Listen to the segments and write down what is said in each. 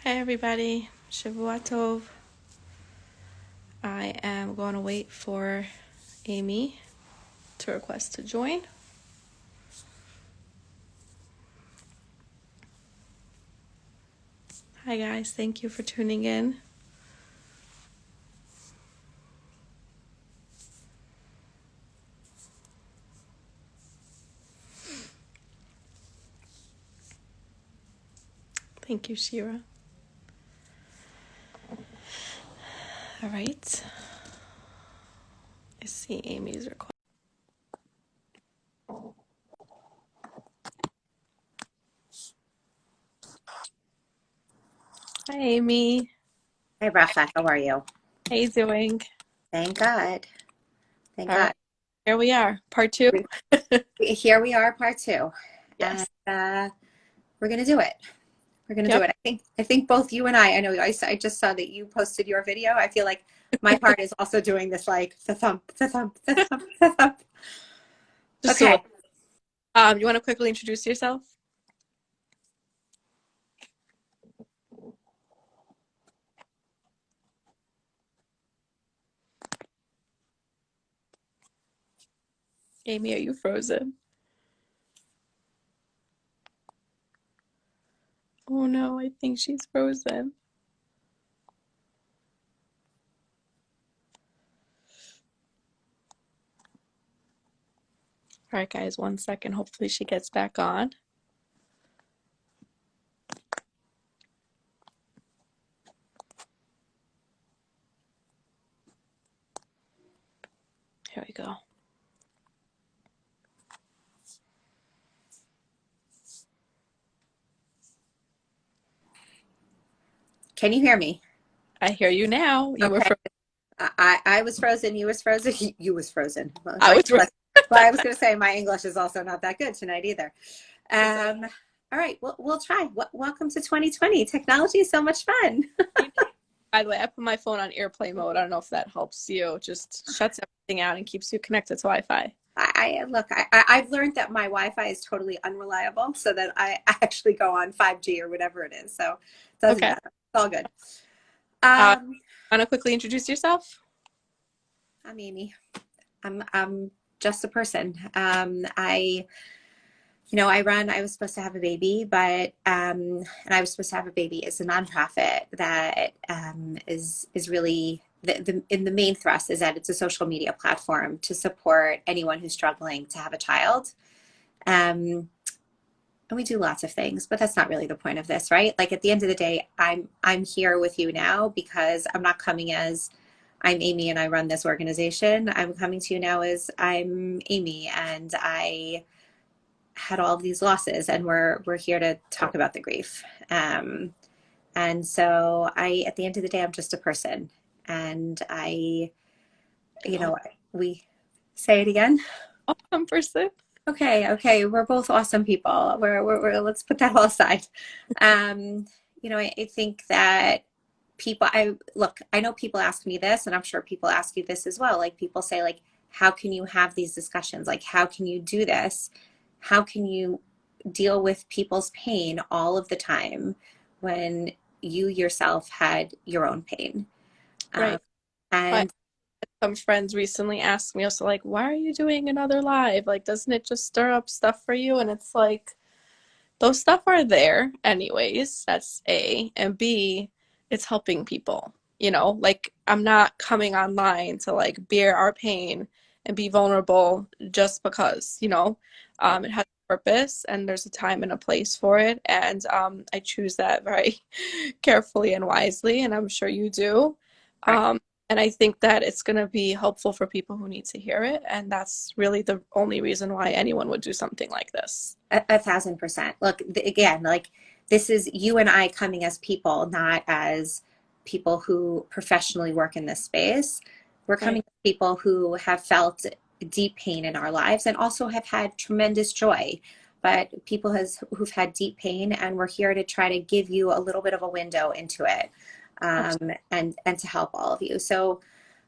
Hey everybody, Shavua Tov. I am going to wait for Amy to request to join. Hi guys, thank you for tuning in. Thank you, Shira. All right. I see Amy's request. Hi Amy. Hey, Bracha, how are you? How you doing? Thank God. Thank All God. right, here we are, part 2. Here we are, part 2, and Yes. we're gonna do it. We're gonna do Yep. it. I think both you and I know I just saw that you posted your video. I feel like my heart is also doing this, like the thump, the thump, the thump, the thump. Just a Okay. little. You want to quickly introduce yourself? Amy, are you frozen? Oh no, I think she's frozen. All right, guys, 1 second. Hopefully she gets back on. Here we go. Can you hear me? I hear you now. You were Okay. frozen. I was frozen. You was frozen. You was frozen. Well, I was frozen. I was gonna say my English is also not that good tonight either. It's okay. All right, we'll try. Welcome to 2020. Technology is so much fun. By the way, I put my phone on airplane mode. I don't know if that helps you. It just shuts everything out and keeps you connected to Wi-Fi. I've learned that my Wi-Fi is totally unreliable, so that I actually go on 5G or whatever it is. So it doesn't Okay. matter. It's all good. Uh, Um, Want to quickly introduce yourself? I'm Amy. I'm just a person. I was supposed to have a baby, and I was supposed to have a baby as a nonprofit that is really the main thrust is that it's a social media platform to support anyone who's struggling to have a child. Um, and we do lots of things, but that's not really the point of this, right? Like at the end of the day, I'm here with you now because I'm not coming as I'm Amy and I run this organization. I'm coming to you now as I'm Amy and I had all of these losses, and we're here to talk about the grief. And so at the end of the day, I'm just a person, and we say it again. Awesome person. Okay, we're both awesome people. We're let's put that all aside. I think that I know people ask me this, and I'm sure people ask you this as well. Like people say, like, how can you have these discussions? Like, how can you do this? How can you deal with people's pain all of the time when you yourself had your own pain? Um, Right. But and some friends recently asked me also like, why are you doing another live? Like, doesn't it just stir up stuff for you? And it's like, those stuff are there anyways. That's A. And B, it's helping people. Like I'm not coming online to like bear our pain and be vulnerable just because, it has a purpose and there's a time and a place for it. And I choose that very carefully and wisely, and I'm sure you do. right, And I think that it's going to be helpful for people who need to hear it. And that's really the only reason why anyone would do something like this. a 1,000%. Look, again, like this is you and I coming as people, not as people who professionally work in this space. We're Right. coming as people who have felt deep pain in our lives and also have had tremendous joy. But who've had deep pain, and we're here to try to give you a little bit of a window into it, and to help all of you. So,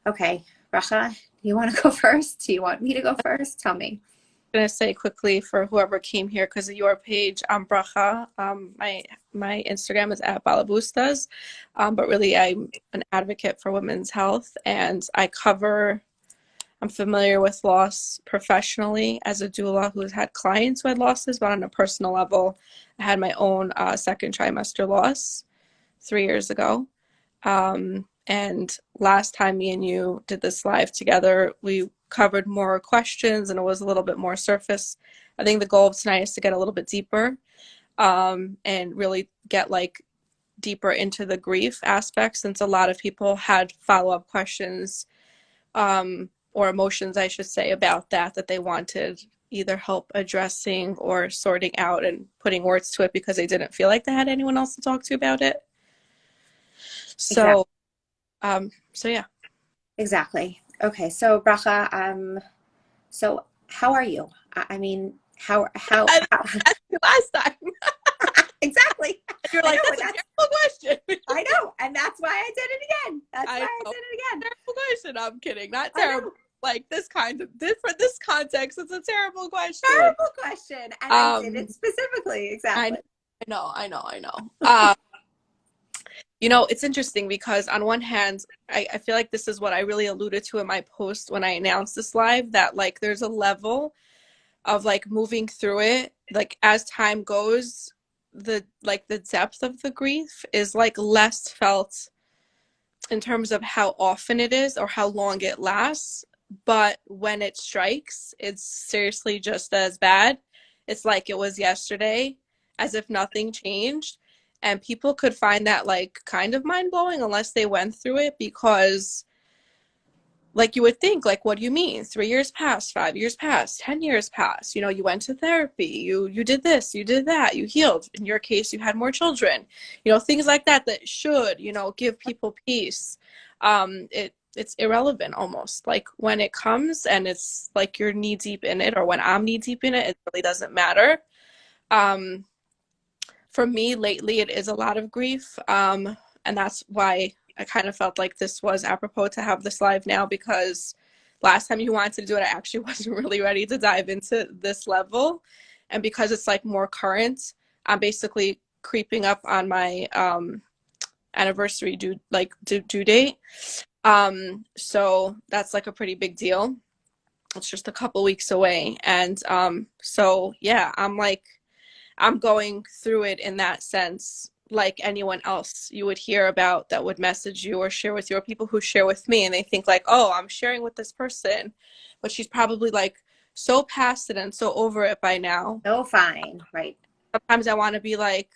okay, Racha, do you want to go first? Do you want me to go first? Tell me. Gonna say quickly for whoever came here because of your page, Bracha. My Instagram is at Balabustas, but really I'm an advocate for women's health, and I'm familiar with loss professionally as a doula who's had clients who had losses, but on a personal level, I had my own second trimester loss 3 years ago. And last time me and you did this live together, we covered more questions and it was a little bit more surface. I think the goal of tonight is to get a little bit deeper, and really get like deeper into the grief aspect, since a lot of people had follow-up questions, or emotions, I should say, about that they wanted either help addressing or sorting out and putting words to it because they didn't feel like they had anyone else to talk to about it. Exactly. So, so yeah. Exactly. Okay. So Bracha, so how are you? I mean, I how asked you last time. exactly. You're I like, know, that's and a that's terrible question. I know, and that's why I did it again. That's why I I know. did it again. Terrible question. I'm kidding. Not I terrible. know. Like this kind of this for this context, it's a terrible question. Terrible question. And I did Um, it specifically. I Exactly. I know. It's interesting because on one hand, I feel like this is what I really alluded to in my post when I announced this live, that like there's a level of like moving through it, like as time goes, the depth of the grief is like less felt in terms of how often it is or how long it lasts. But when it strikes, it's seriously just as bad. It's like it was yesterday, as if nothing changed. And people could find that like kind of mind blowing unless they went through it, because like you would think, like, what do you mean 3 years passed, 5 years passed, 10 years passed, you went to therapy, you did this, you did that, you healed, in your case you had more children, things like that should give people peace. It's irrelevant almost, like when it comes and it's like you're knee deep in it, or when I'm knee deep in it, it really doesn't matter. um for me lately it is a lot of grief, and that's why I kind of felt like this was apropos to have this live now, because last time you wanted to do it, I actually wasn't really ready to dive into this level. And because it's like more current, I'm basically creeping up on my anniversary due date. So that's like a pretty big deal. It's just a couple weeks away. And so yeah, I'm going through it in that sense, like anyone else you would hear about that would message you or share with you, or people who share with me and they think like, oh, I'm sharing with this person, but she's probably like so past it and so over it by now. So fine. Right. Sometimes I want to be like,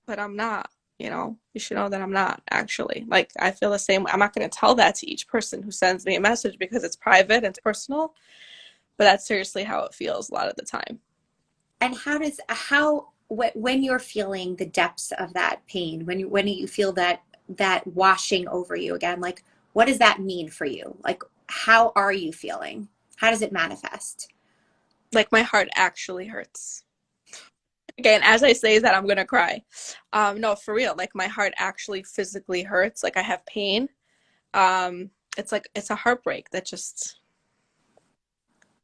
but I'm not, you should know that I'm not actually. Like, I feel the same. I'm not going to tell that to each person who sends me a message because it's private and it's personal, but that's seriously how it feels a lot of the time. And when you're feeling the depths of that pain, when you feel that washing over you again, like what does that mean for you? Like how are you feeling? How does it manifest? Like, my heart actually hurts. Okay, and as I say that, I'm gonna cry. No, for real. Like, my heart actually physically hurts. Like, I have pain. It's like it's a heartbreak that just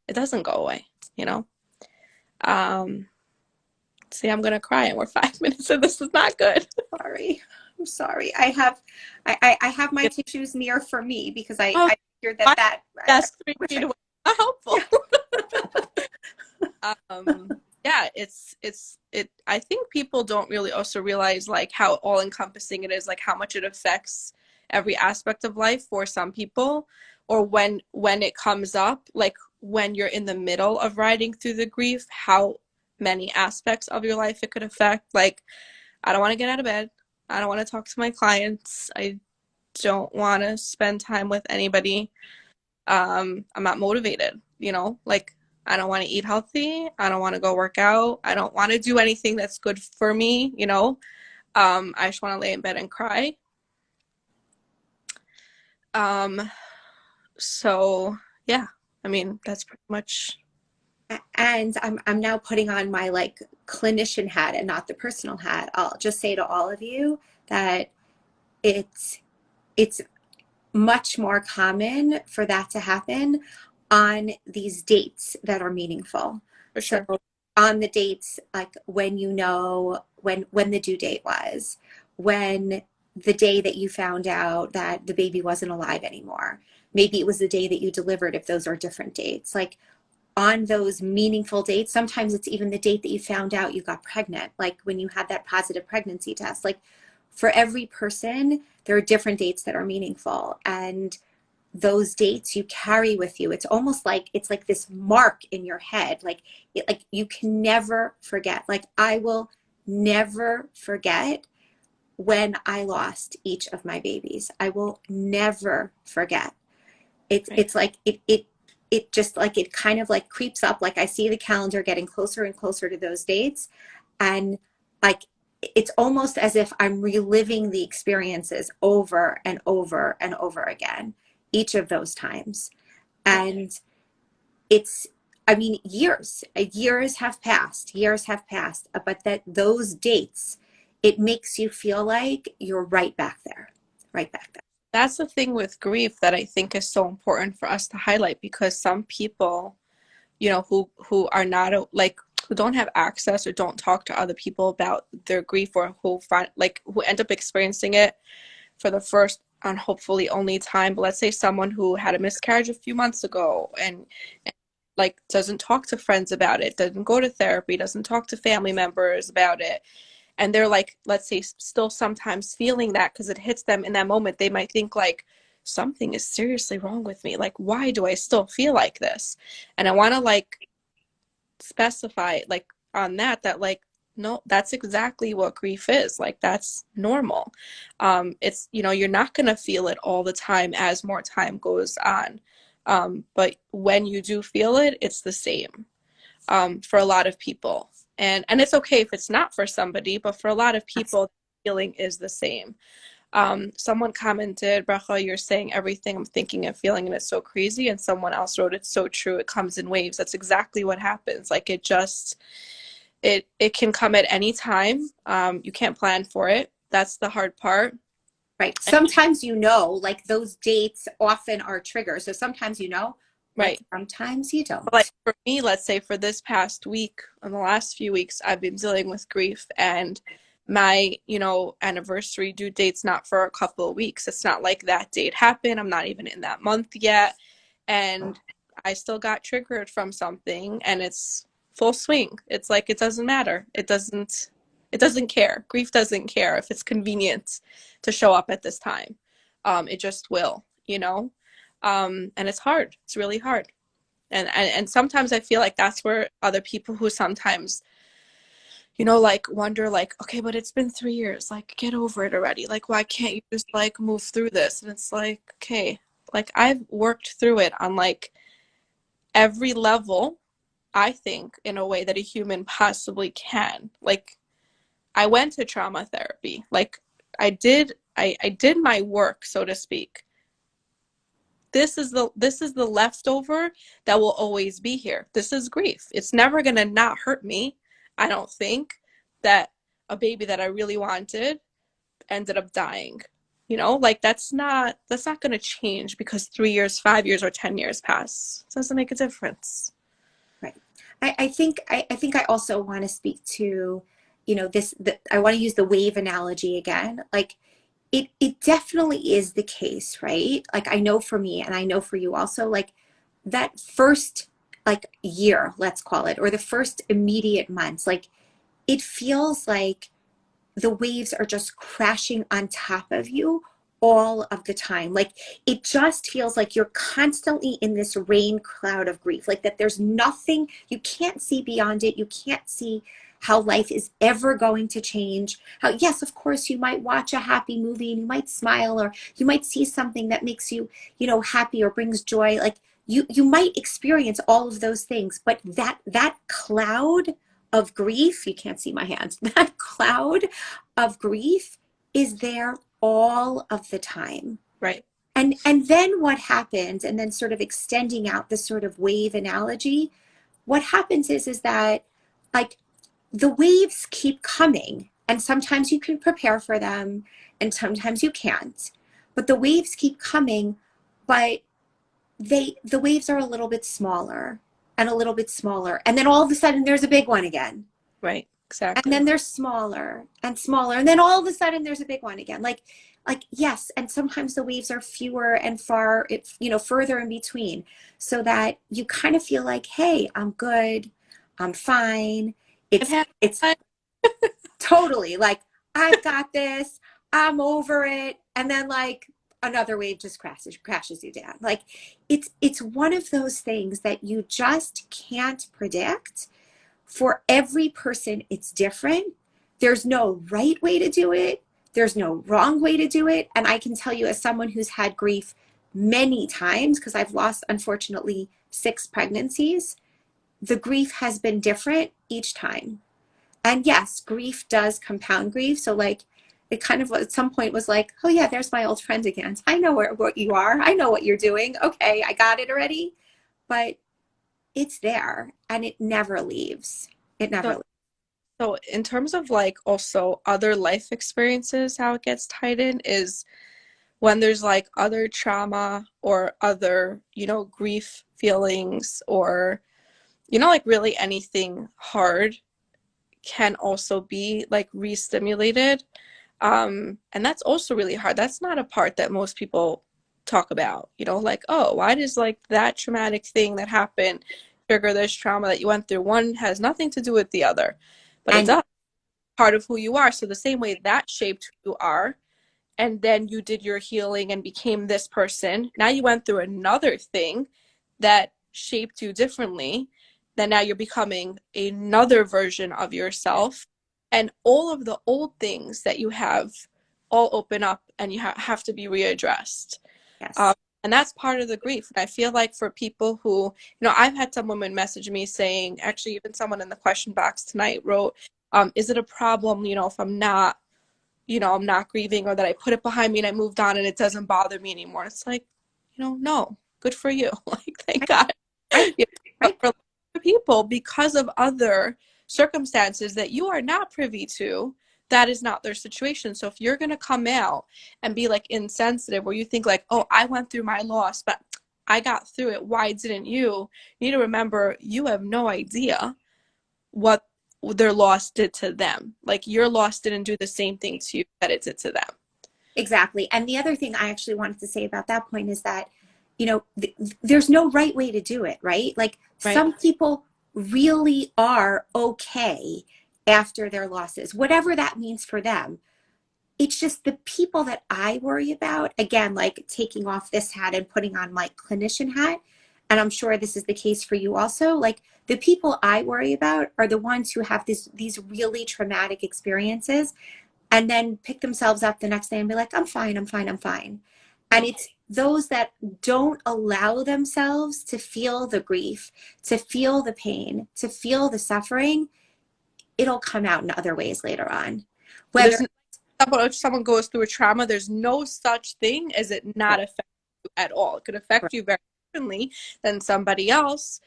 it doesn't go away. You know. Um, See, I'm gonna cry, and we're 5 minutes, and this is not good. Sorry. I'm sorry. I have my tissues near for me because Oh, I figured my that I desk 3 feet wish away. Not helpful. yeah. Yeah, it. I think people don't really also realize like how all encompassing it is, like how much it affects every aspect of life for some people, or when it comes up, like when you're in the middle of riding through the grief, how many aspects of your life it could affect. Like, I don't want to get out of bed. I don't want to talk to my clients. I don't want to spend time with anybody. I'm not motivated, like I don't want to eat healthy. I don't want to go work out. I don't want to do anything that's good for me. I just want to lay in bed and cry. Um, so yeah, I mean, that's pretty much. And I'm now putting on my like clinician hat and not the personal hat. I'll just say to all of you that it's much more common for that to happen on these dates that are meaningful. For So sure. on the dates, like when you know when the due date was, when the day that you found out that the baby wasn't alive anymore. Maybe it was the day that you delivered, if those are different dates. Like on those meaningful dates, sometimes it's even the date that you found out you got pregnant, like when you had that positive pregnancy test. Like for every person, there are different dates that are meaningful. And those dates you carry with you. It's almost like it's like this mark in your head. Like you can never forget. Like I will never forget when I lost each of my babies. I will never forget. It's Right. it's like it just like it kind of like creeps up. Like I see the calendar getting closer and closer to those dates, and like it's almost as if I'm reliving the experiences over and over and over again, each of those times. Right. And it's, I mean, years have passed, but that those dates, it makes you feel like you're right back there, right back there. That's the thing with grief that I think is so important for us to highlight, because some people, who are not like, who don't have access or don't talk to other people about their grief, or who find like who end up experiencing it for the first and hopefully only time. But let's say someone who had a miscarriage a few months ago, and like doesn't talk to friends about it, doesn't go to therapy, doesn't talk to family members about it, and they're like, let's say, still sometimes feeling that because it hits them in that moment. They might think like, something is seriously wrong with me, like why do I still feel like this? And I want to like specify like on that like, no, that's exactly what grief is. Like that's normal. It's, you're not going to feel it all the time as more time goes on. But when you do feel it, it's the same, for a lot of people. And it's okay if it's not for somebody, but for a lot of people, the feeling is the same. Someone commented, Bracha, you're saying everything I'm thinking and feeling, and it's so crazy. And someone else wrote, it's so true. It comes in waves. That's exactly what happens. Like it can come at any time. You can't plan for it. That's the hard part. Right. Sometimes, like those dates often are triggers. So sometimes, but Right. sometimes you But like don't. for me, let's say for this past week, in the last few weeks, I've been dealing with grief, and my, anniversary due date's not for a couple of weeks. It's not like that date happened. I'm not even in that month yet. And I still got triggered from something, and it's full swing. It's like it doesn't matter. It doesn't care. Grief doesn't care if it's convenient to show up at this time. It just will. And it's hard. It's really hard. And sometimes I feel like that's where other people who sometimes, like wonder like, okay, but it's been 3 years, like get over it already. Like why can't you just like move through this? And it's like, okay, like I've worked through it on like every level, I think, in a way that a human possibly can. Like I went to trauma therapy. Like I did my work, so to speak. This is the leftover that will always be here. This is grief. It's never gonna not hurt me. I don't think that a baby that I really wanted ended up dying. Like that's not gonna change because 3 years, 5 years, or 10 years pass. It doesn't make a difference. Right. I think I also want to speak to, I want to use the wave analogy again. Like it definitely is the case, right? Like I know for me and I know for you also, like that first like year, let's call it, or the first immediate months, like it feels like the waves are just crashing on top of you all of the time. Like it just feels like you're constantly in this rain cloud of grief, like that there's nothing, you can't see beyond it. You can't see how life is ever going to change. How, yes, of course, you might watch a happy movie and you might smile, or you might see something that makes you, happy or brings joy. Like you might experience all of those things, but that cloud of grief, you can't see my hands, that cloud of grief is there all of the time. Right. And then what happens, and then sort of extending out this sort of wave analogy, what happens is that like the waves keep coming, and sometimes you can prepare for them and sometimes you can't. But the waves keep coming, but the waves are a little bit smaller and a little bit smaller, and then all of a sudden there's a big one again, Right. and then Exactly. they're smaller and smaller, and then all of a sudden there's a big one again. Like yes, and sometimes the waves are fewer and far, further in between, so that you kind of feel like, hey, I'm good, I'm fine. I've it's had it's fun. totally like, I've got this, I'm over it, and then like another wave just crashes you down. Like it's one of those things that you just can't predict. For every person it's different. There's no right way to do it, there's no wrong way to do it. And I can tell you, as someone who's had grief many times, because I've lost, unfortunately, 6 pregnancies, the grief has been different each time. And yes, grief does compound grief. So like, it kind of at some point was like, oh yeah, there's my old friend again. I know what you are. I know what you're doing. Okay, I got it already. But it's there and it never leaves. It never So, leaves. so in terms of like also other life experiences, how it gets tied in is when there's like other trauma or other, grief feelings or, like really anything hard can also be like re-stimulated. And that's also really hard. That's not a part that most people talk about, like, oh, why does like that traumatic thing that happened trigger this trauma that you went through? One has nothing to do with the other, but it And does part of who you are. So the same way that shaped who you are, and then you did your healing and became this person. Now you went through another thing that shaped you differently. Then now you're becoming another version of yourself. And all of the old things that you have all open up and you have to be readdressed. Um, yes, and that's part of the grief. And I feel like for people who, I've had some women message me saying, actually, even someone in the question box tonight wrote, is it a problem, if I'm not grieving, or that I put it behind me and I moved on and it doesn't bother me anymore. It's like, no, good for you. Like, thank right, God. right, But right. for a lot of people, because of other circumstances that you are not privy to, that is not their situation. So if you're going to come out and be like insensitive, where you think like, oh, I went through my loss, but I got through it, why didn't you? You need to remember, you have no idea what their loss did to them. Like, your loss didn't do the same thing to you that it did to them. Exactly. And the other thing I actually wanted to say about that point is that, there's no right way to do it, right? Like Right. some people really are okay after their losses, whatever that means for them. It's just the people that I worry about, again, like taking off this hat and putting on my clinician hat. And I'm sure this is the case for you also. Like the people I worry about are the ones who have these really traumatic experiences and then pick themselves up the next day and be like, I'm fine, I'm fine, I'm fine. And Right. it's those that don't allow themselves to feel the grief, to feel the pain, to feel the suffering. It'll come out in other ways later on. Whether There's if someone goes through a trauma, there's no such thing as it not affect you at all. It could affect you very differently than somebody else.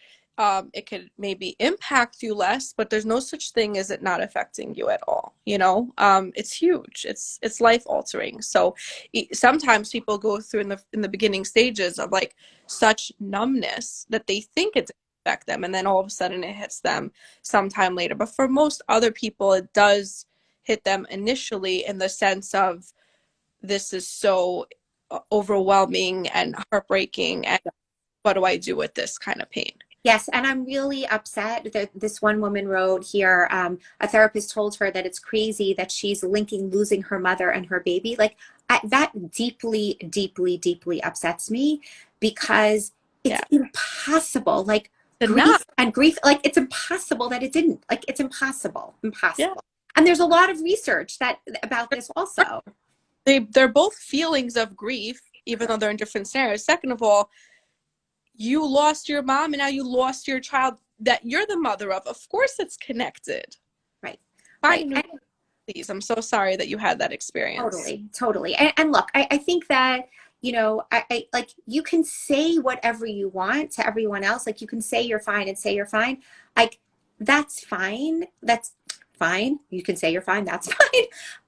It could maybe impact you less, but there's no such thing as it not affecting you at all. It's huge. It's life altering. So sometimes people go through in the beginning stages of like such numbness that they think it's affect them, and then all of a sudden it hits them sometime later. But for most other people, it does hit them initially in the sense of, this is so overwhelming and heartbreaking, and what do I do with this kind of pain? yes, and I'm really upset that this one woman wrote here. A therapist told her that it's crazy that she's linking losing her mother and her baby. Like that deeply, deeply, deeply upsets me because it's Yeah. impossible. Like To not. grief, like it's impossible that it didn't. Like it's impossible, Yeah. impossible. And there's a lot of research that about this also. They're both feelings of grief, even though they're in different scenarios. Second of all, you lost your mom and now you lost your child that you're the mother of. Of course it's connected. Right, right. Find new. Please. I'm so sorry that you had that experience. Totally, totally. And look, I think that, I like you can say whatever you want to everyone else. Like you can say you're fine and say you're fine. Like that's fine. That's fine. You can say you're fine. That's fine.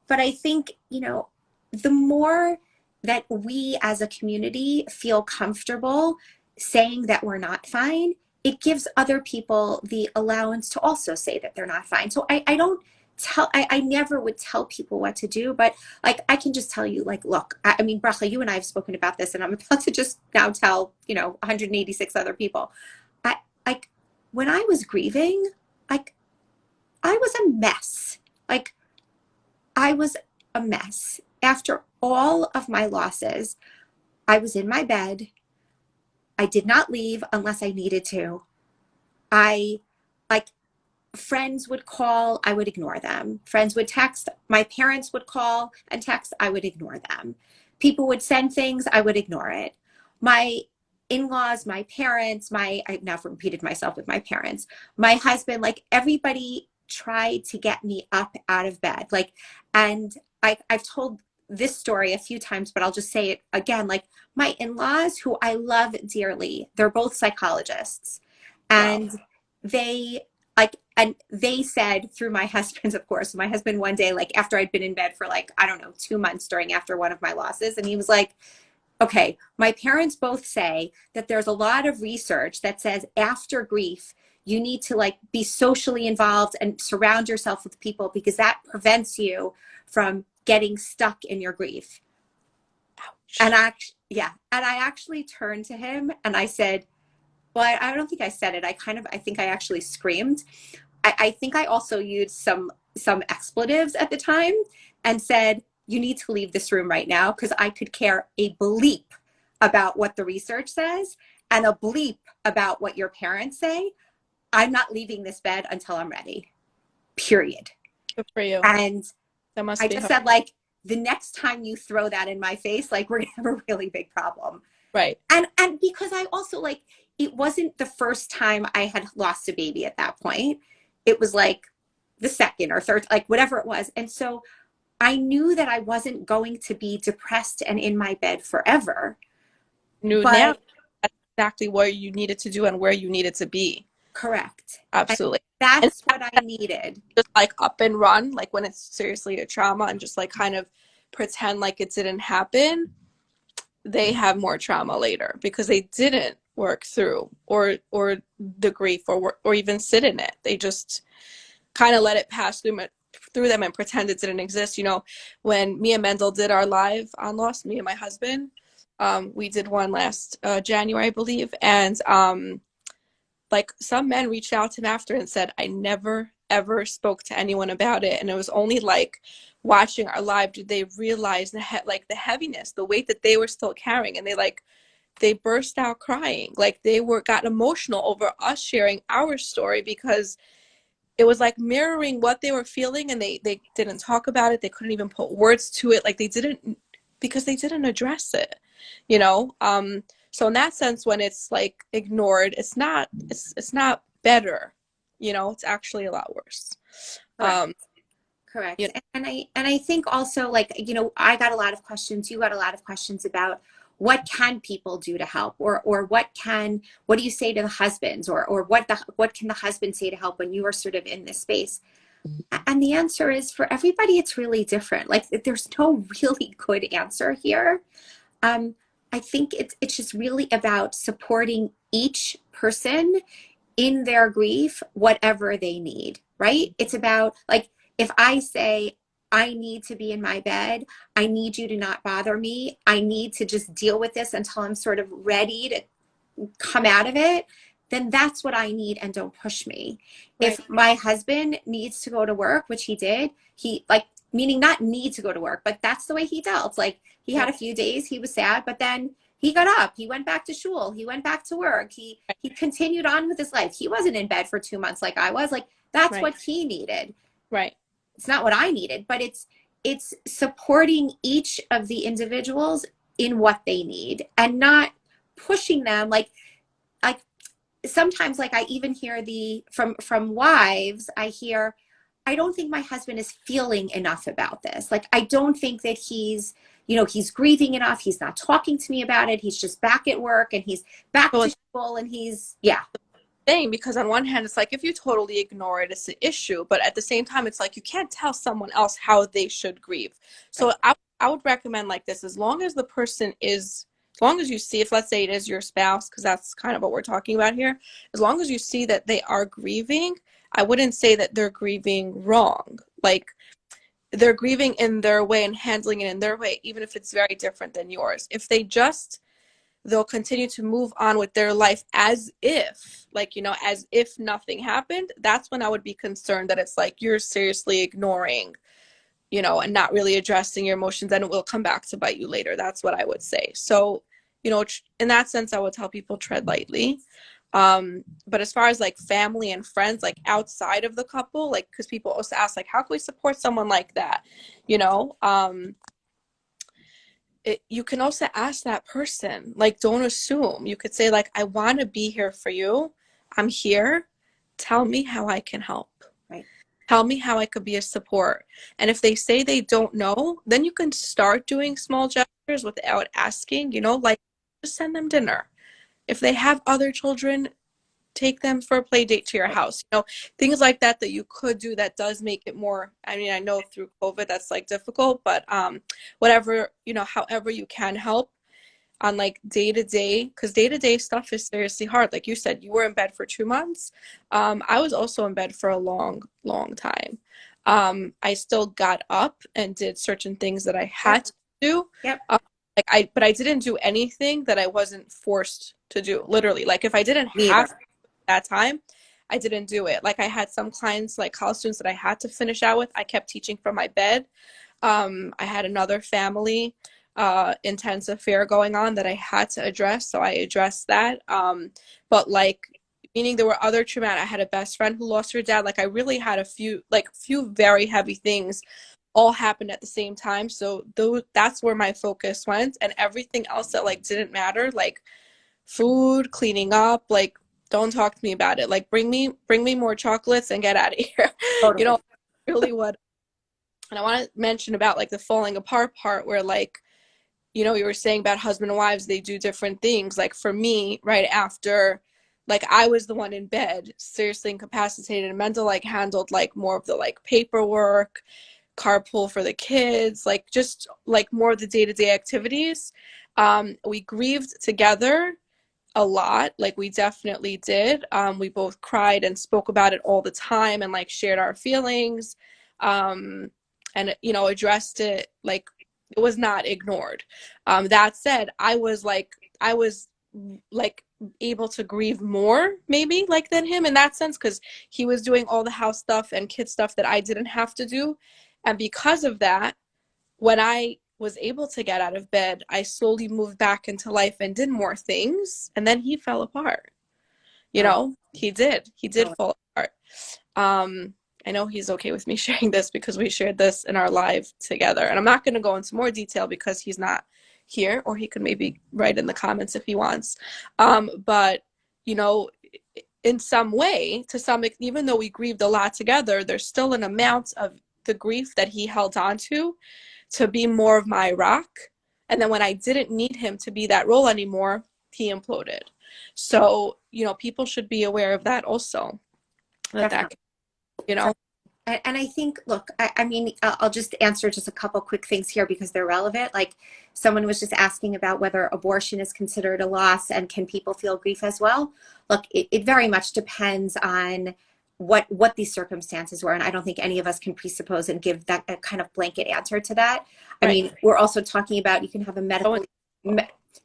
But I think, the more that we as a community feel comfortable saying that we're not fine, it gives other people the allowance to also say that they're not fine. So I don't tell, I never would tell people what to do, but like I can just tell you, like, look, I mean, Bracha, you and I have spoken about this, and I'm about to just now tell, 186 other people. I like when I was grieving, like I was a mess. Like I was a mess. After all of my losses, I was in my bed. I did not leave unless I needed to. I like friends would call, I would ignore them. Friends would text, my parents would call and text, I would ignore them. People would send things, I would ignore it. My in-laws, my parents, I've now repeated myself with my parents, my husband, like everybody tried to get me up out of bed. Like, and I've told this story a few times, but I'll just say it again. Like my in-laws, who I love dearly, they're both psychologists, Wow. and they and they said through my husband, of course, my husband one day, like after I'd been in bed for like, I don't know, 2 months after one of my losses, and he was like, okay, my parents both say that there's a lot of research that says after grief, you need to like be socially involved and surround yourself with people because that prevents you from getting stuck in your grief. And Ouch. I actually turned to him and I said, well, I don't think I said it. I think I actually screamed. I think I also used some expletives at the time and said, you need to leave this room right now because I could care a bleep about what the research says and a bleep about what your parents say. I'm not leaving this bed until I'm ready, period. Good for you. And That must I be just hard. said, like, the next time you throw that in my face, like, we're gonna have a really big problem. Right. And because I also like, it wasn't the first time I had lost a baby at that point. It was like the second or third, like whatever it was. And so I knew that I wasn't going to be depressed and in my bed forever. Knew now But that's exactly what you needed to do and where you needed to be. correct. And Absolutely. And that's what I needed. just like up and run, like when it's seriously a trauma and just like kind of pretend like it didn't happen, they have more trauma later because they didn't work through or the grief or even sit in it. They just kind of let it pass through them and pretend it didn't exist. When me and Mendel did our live on Lost, me and my husband, we did one last January, I believe, and like some men reached out to him after and said, I never ever spoke to anyone about it. And it was only like watching our live did they realize like the heaviness, the weight that they were still carrying. And they burst out crying. Like they got emotional over us sharing our story because it was like mirroring what they were feeling, and they didn't talk about it. They couldn't even put words to it. Like they didn't, because they didn't address it, you know? So in that sense, when it's like ignored, it's not better, it's actually a lot worse. Correct. Um, you Correct. know, And I think also, like, I got a lot of questions, you got a lot of questions about what can people do to help, or what do you say to the husbands, or what can the husband say to help when you are sort of in this space? And the answer is, for everybody it's really different. Like there's no really good answer here. Um, I think it's just really about supporting each person in their grief, whatever they need, right? It's about, like, if I say, I need to be in my bed, I need you to not bother me, I need to just deal with this until I'm sort of ready to come out of it, then that's what I need, and don't push me. right, If my husband needs to go to work, which he did, he, like, meaning not need to go to work, but that's the way he dealt. Like he had right, a few days he was sad, but then he got up, he went back to school, he went back to work, he continued on with his life. He wasn't in bed for 2 months like I was. Like that's right, what he needed. right, It's not what I needed, but it's supporting each of the individuals in what they need and not pushing them. Like sometimes, like, I even hear from wives, I hear, I don't think my husband is feeling enough about this. Like I don't think that he's grieving enough. He's not talking to me about it. He's just back at work and he's back so to school and he's, yeah. thing, because on one hand it's like if you totally ignore it, it's an issue, but at the same time it's like you can't tell someone else how they should grieve. So Right. I would recommend like this: as long as the person is as long as you see, if let's say it is your spouse, because that's kind of what we're talking about here, as long as you see that they are grieving, I wouldn't say that they're grieving wrong. Like, they're grieving in their way and handling it in their way, even if it's very different than yours. If they'll continue to move on with their life as if, like, as if nothing happened, that's when I would be concerned that it's like you're seriously ignoring, and not really addressing your emotions, and it will come back to bite you later. That's what I would say. So, in that sense, I would tell people tread lightly. But as far as like family and friends, like outside of the couple, like, because people also ask, like, how can we support someone like that? You know, you can also ask that person, like, don't assume. You could say, like, I want to be here for you. I'm here. Tell me how I can help. Right. Tell me how I could be a support. And if they say they don't know, then you can start doing small gestures without asking, like, just send them dinner. If they have other children, take them for a play date to your house. Things like that you could do that does make it more, I mean, I know through COVID that's like difficult, but whatever, however you can help on like day to day, because day to day stuff is seriously hard. Like you said, you were in bed for 2 months. I was also in bed for a long time. I still got up and did certain things that I Yep. had to do. Yep. But I didn't do anything that I wasn't forced to do, literally. Like, if I didn't Me have either. that time, I didn't do it. Like, I had some clients, like college students, that I had to finish out with. I kept teaching from my bed. I had another family intense affair going on that I had to address, so I addressed that. But like, meaning there were other traumatic. I had a best friend who lost her dad. Like, I really had a few very heavy things all happened at the same time. So that's where my focus went, and everything else that like didn't matter, like food, cleaning up, like, don't talk to me about it. Like, bring me more chocolates and get out of here. you Totally. know, really what. And I want to mention about like the falling apart part, where like, you were saying about husband and wives, they do different things. Like, for me, right after, like, I was the one in bed, seriously incapacitated and mental, like, handled like more of the like paperwork, carpool for the kids, like, just like more of the day-to-day activities. We grieved together a lot, like, we definitely did. We both cried and spoke about it all the time, and like shared our feelings, and addressed it. Like, it was not ignored. That said, I was able to grieve more, maybe, like, than him in that sense, because he was doing all the house stuff and kid stuff that I didn't have to do. And because of that, when I was able to get out of bed, I slowly moved back into life and did more things. And then he fell apart. Oh, He did oh, fall apart. I know he's okay with me sharing this because we shared this in our live together. And I'm not going to go into more detail because he's not here, or he could maybe write in the comments if he wants. But, you know, in some way, even though we grieved a lot together, there's still an amount of the grief that he held on to be more of my rock. And then when I didn't need him to be that role anymore, he imploded. So, people should be aware of that also. That, definitely. you know, And I think, look, I mean, I'll just answer just a couple quick things here because they're relevant. Like, someone was just asking about whether abortion is considered a loss and can people feel grief as well. Look, it very much depends on what these circumstances were. And I don't think any of us can presuppose and give that a kind of blanket answer to that. I right. mean, we're also talking about, you can have a So,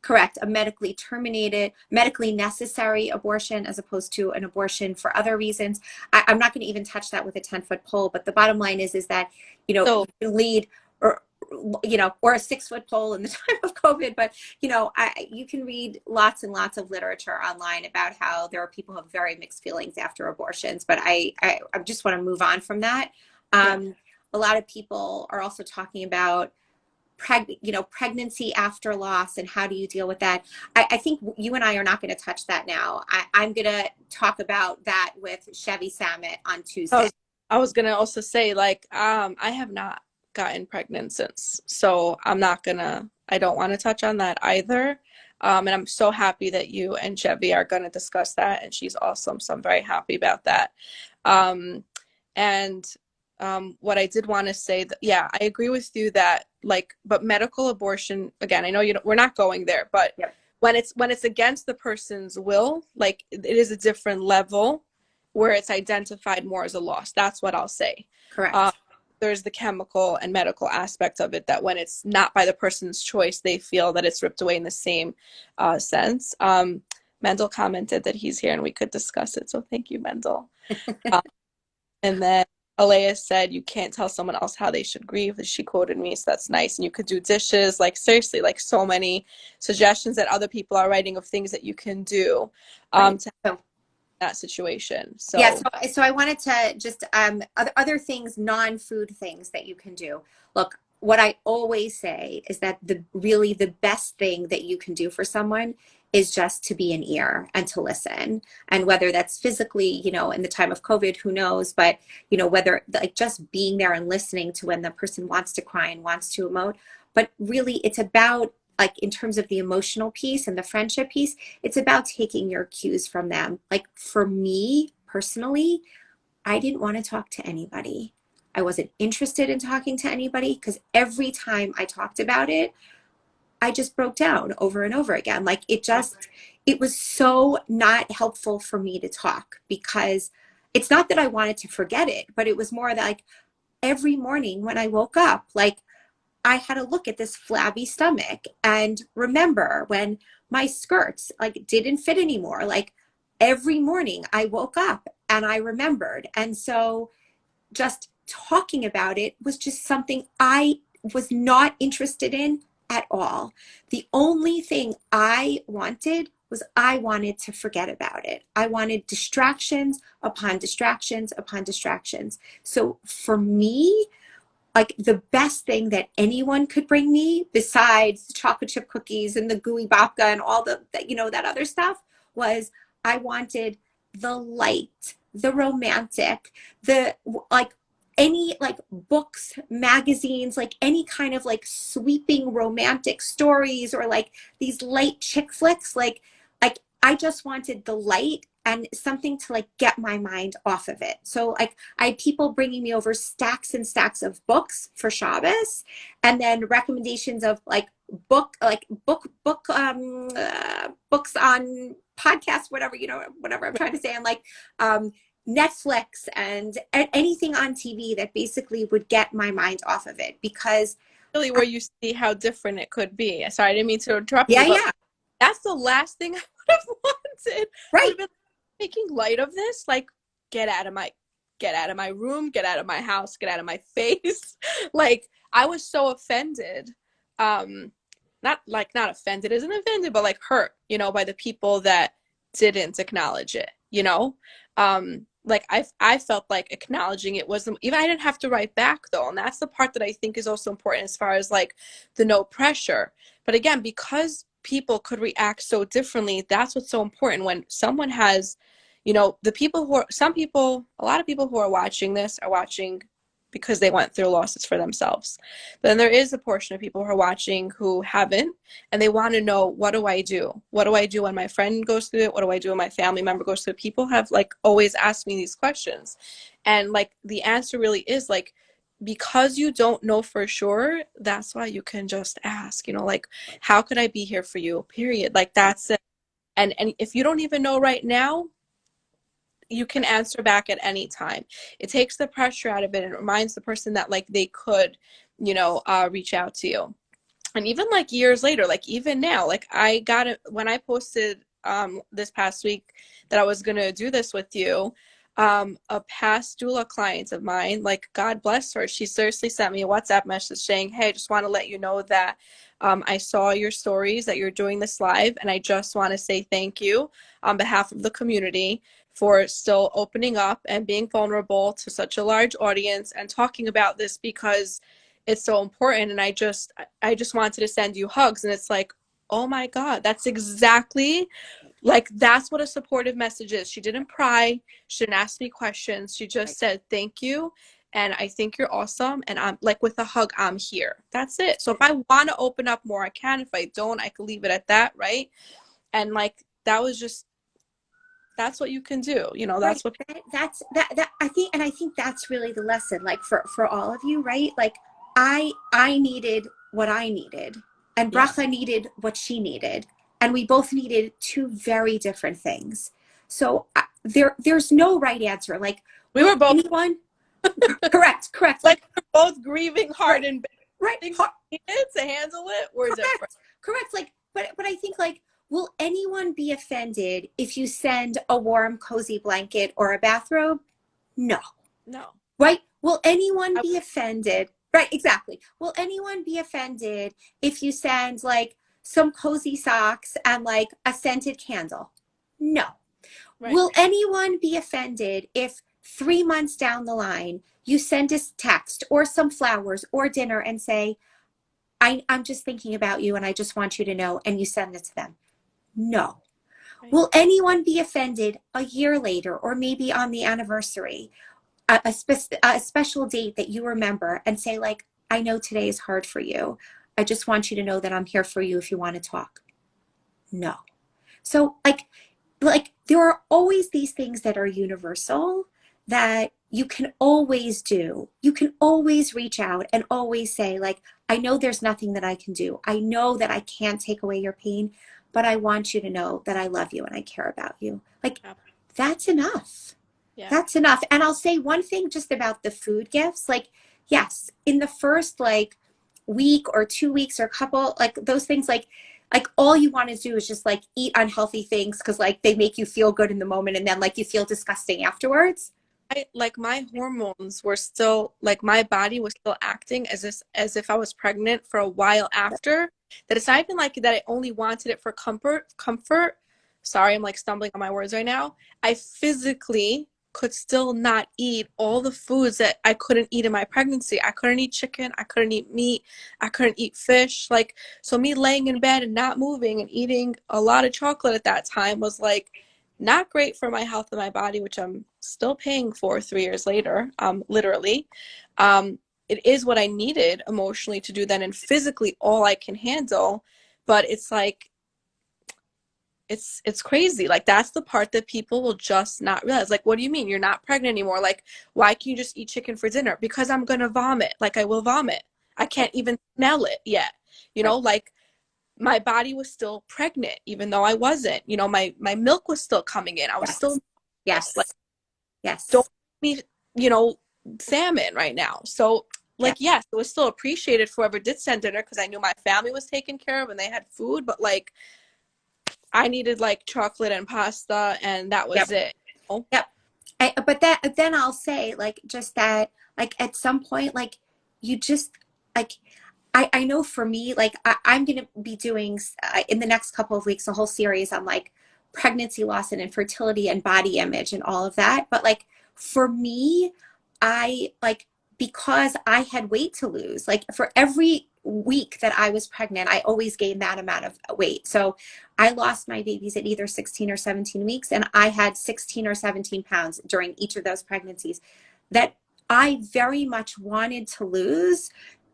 correct, a medically terminated, medically necessary abortion as opposed to an abortion for other reasons. I'm not going to even touch that with a 10-foot pole, but the bottom line is that, you so can lead, or, or a 6-foot pole in the time of COVID, but, you can read lots and lots of literature online about how there are people who have very mixed feelings after abortions, but I just want to move on from that. yeah. A lot of people are also talking about pregnancy after loss and how do you deal with that. I think you and I are not going to touch that now. I'm going to talk about that with Chevy Samet on I Tuesday. was, I was gonna also say, like, I have not gotten pregnant since, so I don't want to touch on that either. And I'm so happy that you and Chevy are gonna discuss that, and she's awesome, so I'm very happy about that. Um, and What I did want to say that, yeah, I agree with you that like, but medical abortion, again, I know you don't, we're not going there, but Yep. when it's against the person's will, like it is a different level where it's identified more as a loss. That's what I'll say. Um, Correct. there's the chemical and medical aspect of it that when it's not by the person's choice, they feel that it's ripped away in the same sense. Mendel commented that he's here and we could discuss it. So thank you, Mendel. Um, and then Alea said, you can't tell someone else how they should grieve. She quoted me, so that's nice. And you could do dishes, like seriously, like so many suggestions that other people are writing of things that you can do Right. to So that situation. yeah, So so I wanted to just other things, non-food things that you can do. Look, what I always say is that the best thing that you can do for someone is just to be an ear and to listen. And whether that's physically, in the time of COVID, who knows, but whether like just being there and listening to when the person wants to cry and wants to emote. But really it's about, like, in terms of the emotional piece and the friendship piece, it's about taking your cues from them. Like for me personally, I didn't want to talk to anybody. I wasn't interested in talking to anybody because every time I talked about it, I just broke down over and over again. Like it was so not helpful for me to talk, because it's not that I wanted to forget it, but it was more that, like, every morning when I woke up, like, I had to look at this flabby stomach and remember when my skirts like didn't fit anymore. Like every morning I woke up and I remembered. And so just talking about it was just something I was not interested in at all. The only thing I wanted was I wanted to forget about it. I wanted distractions upon distractions upon distractions. So for me, like, the best thing that anyone could bring me besides chocolate chip cookies and the gooey babka and all that other stuff was, I wanted the light, the romantic, the, like, any like books, magazines, like any kind of like sweeping romantic stories, or like these light chick flicks, like I just wanted the light and something to like get my mind off of it. So like I had people bringing me over stacks and stacks of books for Shabbos, and then recommendations of like books on podcasts, whatever, whatever I'm trying to say. And like Netflix and anything on TV that basically would get my mind off of it, because really where you see how different it could be. Sorry, I didn't mean to interrupt yeah, you, but yeah, that's the last thing I would have wanted. I would right. have been making light of this, like get out of my room, get out of my house, get out of my face. Like I was so offended. Not offended isn't offended, but like hurt, by the people that didn't acknowledge it. Like I felt like acknowledging it wasn't, even I didn't have to write back though, and that's the part that I think is also important as far as like the no pressure. But again, because people could react so differently, that's what's so important when someone has, the people who are, some people, a lot of people who are watching this are watching because they went through losses for themselves. But then there is a portion of people who are watching who haven't, and they want to know, what do I do? What do I do when my friend goes through it? What do I do when my family member goes through it? People have like always asked me these questions. And like the answer really is like, because you don't know for sure, that's why you can just ask, like, how could I be here for you? Period. Like that's it. And if you don't even know right now, you can answer back at any time. It takes the pressure out of it and it reminds the person that like they could, reach out to you. And even like years later, like even now, like I got it when I posted this past week that I was gonna do this with you. A past doula client of mine, like God bless her, she seriously sent me a WhatsApp message saying, "Hey, I just want to let you know that I saw your stories that you're doing this live, and I just want to say thank you on behalf of the community for still opening up and being vulnerable to such a large audience and talking about this because it's so important. And I just wanted to send you hugs." And it's like, oh my God, that's exactly like, that's what a supportive message is. She didn't pry. She didn't ask me questions. She just said, thank you. And I think you're awesome. And I'm like, with a hug, I'm here. That's it. So if I want to open up more, I can. If I don't, I can leave it at that. Right. And like, that was just, that's what you can do. Right. That's what. That's that I think, and I think that's really the lesson, like for all of you, right? Like I needed what I needed, and Yeah. Bracha needed what she needed, and we both needed two very different things. So there's no right answer. Like, We will were both anyone? Correct. Like, like we're both grieving hard right, and bad. right. Things we needed to handle it were different. Correct. Like, but I think, like, will anyone be offended if you send a warm, cozy blanket or a bathrobe? No. No. Right? Will anyone I, be offended? Right, exactly. Will anyone be offended if you send like some cozy socks and like a scented candle? No. right. Will anyone be offended if 3 months down the line you send a text or some flowers or dinner and say, I'm just thinking about you and I just want you to know, and you send it to them? No. Right. Will anyone be offended a year later or maybe on the anniversary, a special date that you remember, and say, like, I know today is hard for you. I just want you to know that I'm here for you if you want to talk? No. So like there are always these things that are universal that you can always do. You can always reach out and always say, like, I know there's nothing that I can do. I know that I can't take away your pain, but I want you to know that I love you and I care about you. Like, Yeah. that's enough. Yeah. That's enough. And I'll say one thing just about the food gifts. Like, yes, in the first like week or 2 weeks or couple, like those things, like all you want to do is just like eat unhealthy things because like they make you feel good in the moment, and then like you feel disgusting afterwards. Like my hormones were still like my body was still acting as if I was pregnant for a while after. That it's not even like that I only wanted it for comfort. Sorry, I'm like stumbling on my words right now. I physically could still not eat all the foods that I couldn't eat in my pregnancy. I couldn't eat chicken, I couldn't eat meat, I couldn't eat fish. Like, so me laying in bed and not moving and eating a lot of chocolate at that time was like not great for my health and my body, which I'm still paying for 3 years later, literally. It is what I needed emotionally to do then, and physically all I can handle. But it's like, it's crazy. Like, that's the part that people will just not realize. Like, what do you mean you're not pregnant anymore? Like, why can you just eat chicken for dinner? Because I'm gonna vomit. Like, I will vomit. I Right. can't even smell it yet. Right. Like my body was still pregnant even though I wasn't. My milk was still coming in. I was still Yes. nervous. Like, Yes. don't Yes. me, you know, salmon right now. So Yeah. like, yes, it was still appreciated for whoever did send dinner because I knew my family was taken care of and they had food, but like I needed like chocolate and pasta and that was Yep. it. You know? Yep. But that then I'll say, like, just that, like, at some point, like, you just like, I know for me, like, I'm going to be doing in the next couple of weeks a whole series on like pregnancy loss and infertility and body image and all of that. But like for me, I like, because I had weight to lose, like for every week that I was pregnant, I always gained that amount of weight. So I lost my babies at either 16 or 17 weeks, and I had 16 or 17 pounds during each of those pregnancies that I very much wanted to lose,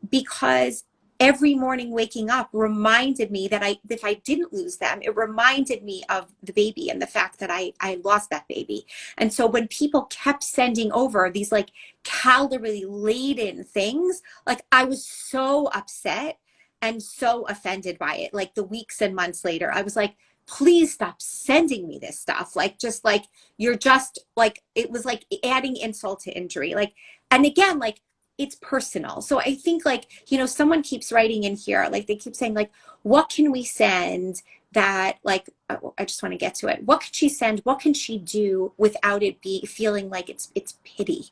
because every morning waking up reminded me that if I didn't lose them, it reminded me of the baby and the fact that I lost that baby. And so when people kept sending over these like calorie laden things, like I was so upset and so offended by it. Like the weeks and months later, I was like, please stop sending me this stuff. Like, just like, you're just like, it was like adding insult to injury. Like, and again, like, it's personal. So I think, like, someone keeps writing in here, like they keep saying, like, what can we send that, like, I just want to get to it. What can she send? What can she do without it be feeling like it's pity?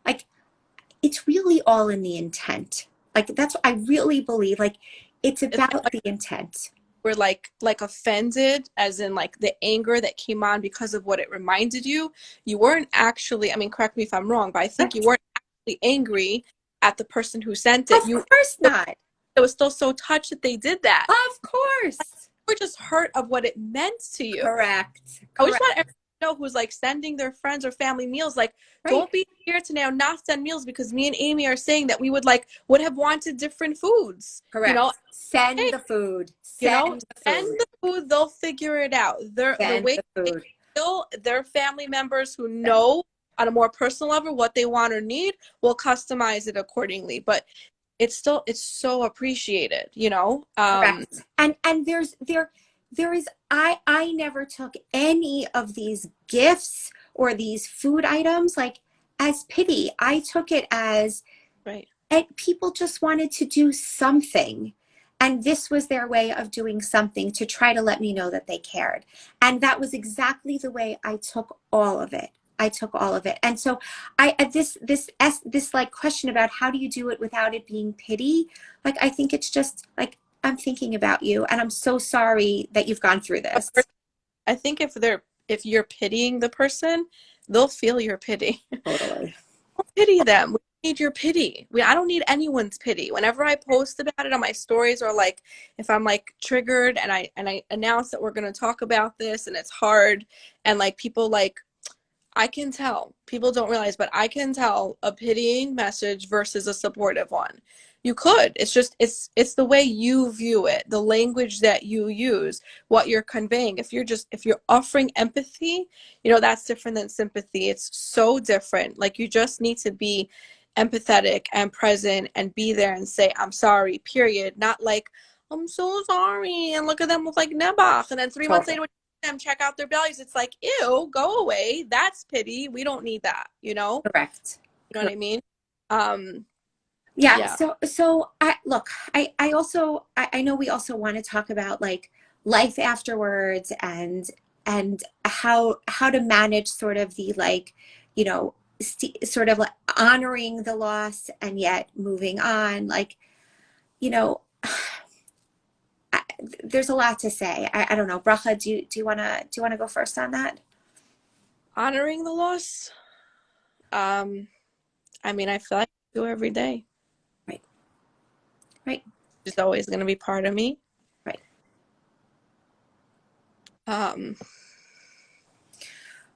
Like, it's really all in the intent. Like, that's what I really believe. Like, it's It's about like the intent. we're like offended as in like the anger that came on because of what it reminded you. You weren't actually, I mean, correct me if I'm wrong, but I think you Correct? weren't actually angry at the person who sent it. Of You course not. it was still so touched that they did that. Of course. We're just hurt of what it meant to you. Correct. I just Correct. want everyone to know who's like sending their friends or family meals, like, Right. don't be here to now not send meals because me and Amy are saying that we would have wanted different foods. Correct. Send Hey, the food. Send the send food. the food, they'll figure it out. The Send way the they food. feel, their family members who know on a more personal level, what they want or need, we'll customize it accordingly. But it's so appreciated, you know? Correct. And there is, I never took any of these gifts or these food items like as pity. I took it as, Right. and people just wanted to do something. And this was their way of doing something to try to let me know that they cared. And that was exactly the way I took all of it. I took all of it. And so this like question about how do you do it without it being pity? Like, I think it's just like, I'm thinking about you and I'm so sorry that you've gone through this. I think if you're pitying the person, they'll feel your pity. Totally. Don't pity them. We need your pity. I don't need anyone's pity. Whenever I post about it on my stories, or like if I'm like triggered and I announce that we're gonna talk about this and it's hard, and like people like, I can tell. People don't realize, but I can tell a pitying message versus a supportive one. You could. It's just it's the way you view it, the language that you use, what you're conveying. If you're offering empathy, you know, that's different than sympathy. It's so different. Like, you just need to be empathetic and present and be there and say, I'm sorry, period. Not like, I'm so sorry, and look at them with like Nebach, and then 3 months Totally. later them check out their bellies. It's like, ew, go away. That's pity. We don't need that, you know? Correct. You know what I mean? Um, Yeah, yeah. so I look, I also I know we also want to talk about like life afterwards and how to manage sort of the like, you know, sort of like honoring the loss and yet moving on. Like, you know, I, there's a lot to say. I don't know. Bracha, do you wanna go first on that? Honoring the loss. Um, I mean, I feel like I do every day. Right. Right. It's always going to be part of me. Right. Um,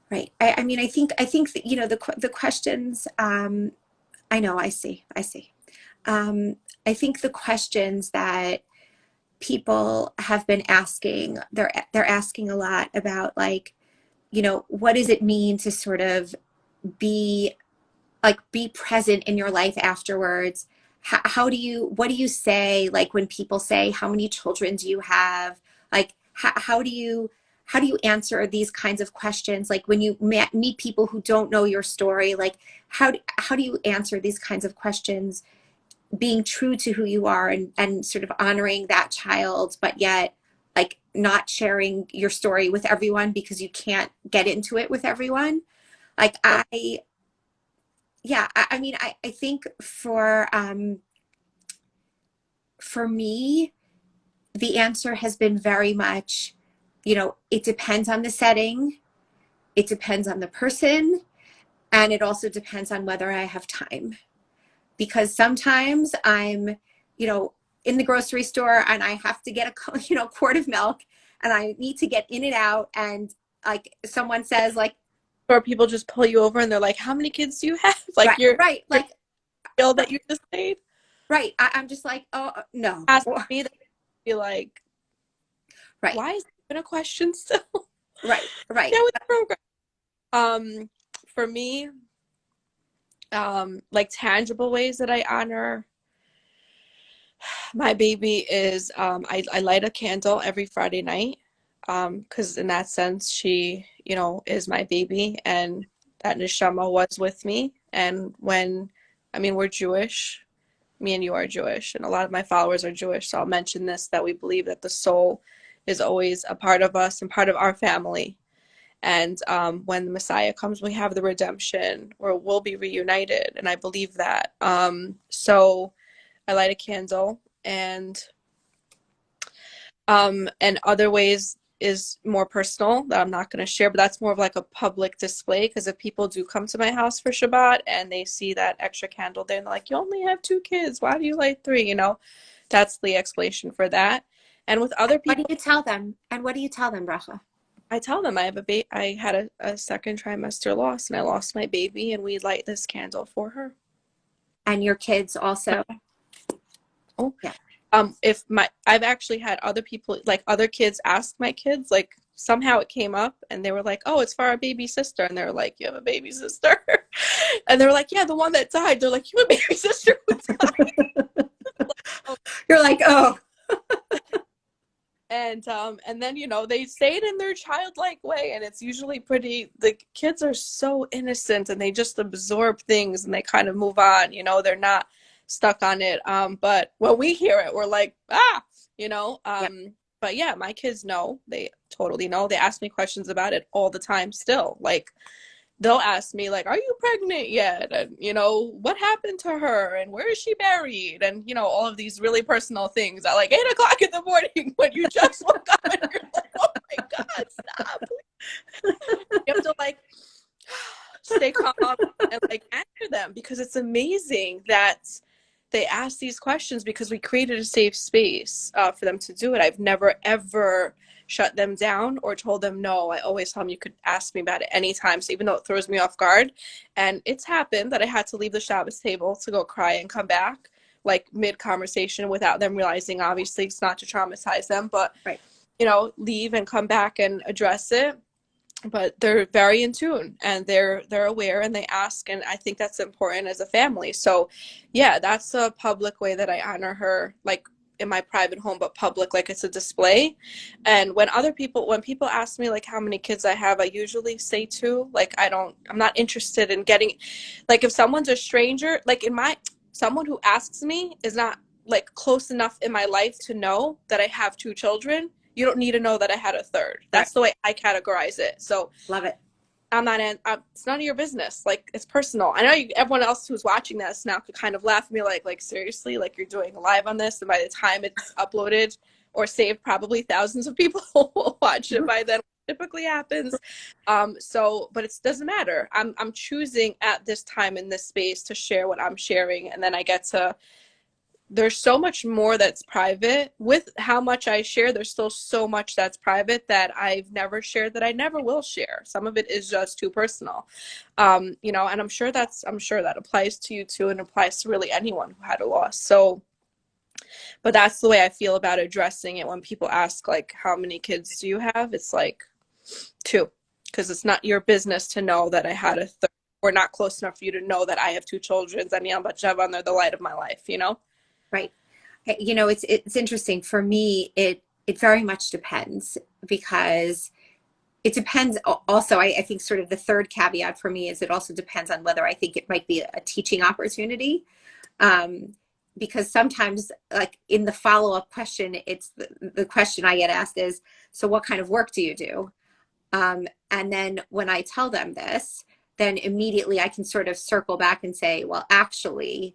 Right. I mean, I think that, you know, the questions, I know, I see. Um, I think the questions that people have been asking, they're asking a lot about like, you know, what does it mean to sort of be be present in your life afterwards? How do you, what do you say like when people say, how many children do you have? Like, how do you answer these kinds of questions? Like when you meet people who don't know your story, like how do you answer these kinds of questions, being true to who you are and sort of honoring that child, but yet like not sharing your story with everyone because you can't get into it with everyone? Like yeah, I mean, I think for me, the answer has been very much, you know, it depends on the setting, it depends on the person, and it also depends on whether I have time. Because sometimes I'm, you know, in the grocery store and I have to get a, you know, quart of milk and I need to get in and out, and like someone says like, or people just pull you over and they're like, how many kids do you have? Like, right, right, your like, bill that you just paid. right. I'm just like, oh no. Ask me, that be like, Right, why is it even a question still? right, right. Yeah, with the program. For me, like tangible ways that I honor my baby is, I light a candle every Friday night, because in that sense she, you know, is my baby, and that neshama was with me. And when, I mean, we're Jewish, me and you are Jewish, and a lot of my followers are Jewish, so I'll mention this, that we believe that the soul is always a part of us and part of our family. And when the Messiah comes, we have the redemption, or we'll be reunited, and I believe that. So I light a candle, and other ways is more personal that I'm not going to share, but that's more of like a public display, because if people do come to my house for Shabbat and they see that extra candle there and they're like, you only have 2 kids, why do you light 3? You know, that's the explanation for that. And with other What do people, you tell them? And what do you tell them, Bracha? I tell them I have I had a second trimester loss, and I lost my baby, and we light this candle for her. And your kids also? Oh, Yeah. if my I've actually had other people, like other kids, ask my kids like, somehow it came up and they were like, oh, it's for our baby sister. And they were like, you have a baby sister? And they were like, yeah, the one that died. They're like, you have a baby sister who died? Oh. You're like, oh. And then, you know, they say it in their childlike way, and it's usually pretty, the kids are so innocent and they just absorb things and they kind of move on, you know, they're not stuck on it. But when we hear it, we're like, ah, you know. Yeah. But yeah, my kids know, they totally know. They ask me questions about it all the time still. Like, they'll ask me like, are you pregnant yet? And, you know, what happened to her and where is she buried? And, you know, all of these really personal things at like 8 o'clock in the morning when you just woke up and you're like, oh my God, stop. You have to like stay calm and like answer them, because it's amazing that they ask these questions, because we created a safe space for them to do it. I've never ever shut them down or told them no. I always tell them you could ask me about it anytime. So even though it throws me off guard, and it's happened that I had to leave the Shabbos table to go cry and come back like mid conversation without them realizing, obviously it's not to traumatize them, but Right. you know, leave and come back and address it. But they're very in tune and they're aware and they ask, and I think that's important as a family. So yeah, that's a public way that I honor her, like in my private home, but public, like it's a display. And when people ask me like how many kids I have, I usually say two. Like I'm not interested in getting, like if someone's a stranger, like someone who asks me is not like close enough in my life to know that I have two children. You don't need to know that I had a third. That's the way I categorize it. So Love it. it's none of your business. Like, it's personal. I know everyone else who's watching this now could kind of laugh at me like seriously, like you're doing a live on this, and by the time it's uploaded or saved, probably thousands of people will watch it by then. Typically happens. But it doesn't matter. I'm choosing at this time in this space to share what I'm sharing, and then I get to, there's so much more that's private. With how much I share, there's still so much that's private that I've never shared, that I never will share. Some of it is just too personal. You know, and I'm sure that applies to you too, and applies to really anyone who had a loss. So, but that's the way I feel about addressing it when people ask like, how many kids do you have? It's like two, because it's not your business to know that I had a third, or not close enough for you to know that I have two children. They're the light of my life, you know? Right. You know, it's interesting for me. It very much depends, because it depends. Also, I think sort of the third caveat for me is it also depends on whether I think it might be a teaching opportunity. Because sometimes, like in the follow-up question, it's the question I get asked is, so what kind of work do you do? And then when I tell them this, then immediately I can sort of circle back and say, well, actually,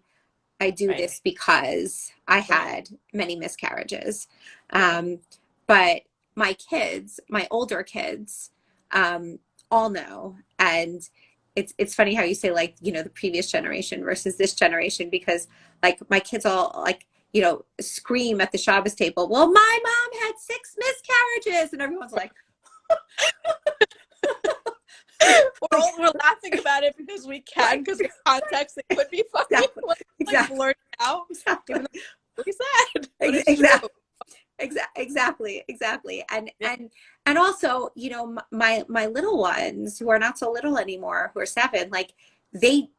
I do this because I had many miscarriages. But my kids, my older kids, all know. And it's funny how you say, like, you know, the previous generation versus this generation, because like my kids all like, you know, scream at the Shabbos table, well, my mom had 6 miscarriages. And everyone's like, We're laughing about it because we can, because in context it could be funny. Exactly. Blurt out. Exactly. Even though it's really sad. Exactly. Exactly. And also, you know, my little ones who are not so little anymore, who are 7, like they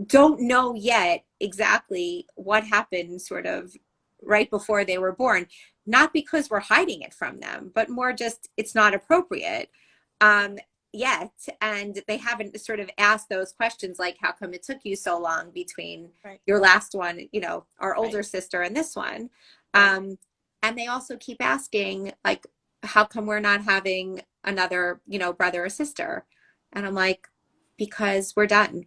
don't know yet exactly what happened sort of right before they were born. Not because we're hiding it from them, but more just it's not appropriate yet. And they haven't sort of asked those questions like, how come it took you so long between your last one, you know, our older sister and this one? And they also keep asking, like, how come we're not having another, you know, brother or sister? And I'm like, because we're done.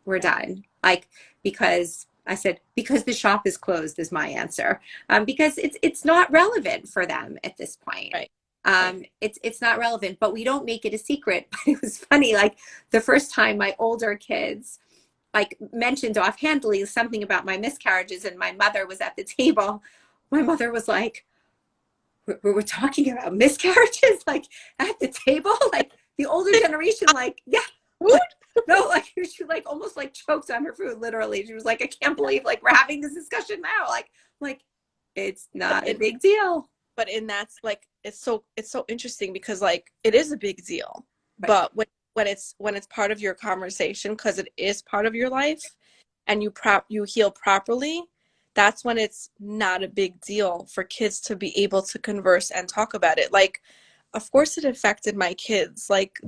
We're done. Like, because I said, because the shop is closed is my answer. Because it's not relevant for them at this point. It's not relevant, but we don't make it a secret. But it was funny, like the first time my older kids like mentioned offhandedly something about my miscarriages and my mother was at the table, my mother was like, we're talking about miscarriages like at the table, like the older generation, like, yeah, like, no, like she like almost like choked on her food, literally. She was like, I can't believe like we're having this discussion now, like it's not a big deal. But in it's so interesting because like it is a big deal, Right. but when it's part of your conversation because it is part of your life and you heal properly, that's when it's not a big deal for kids to be able to converse and talk about it. Like, of course it affected my kids. Like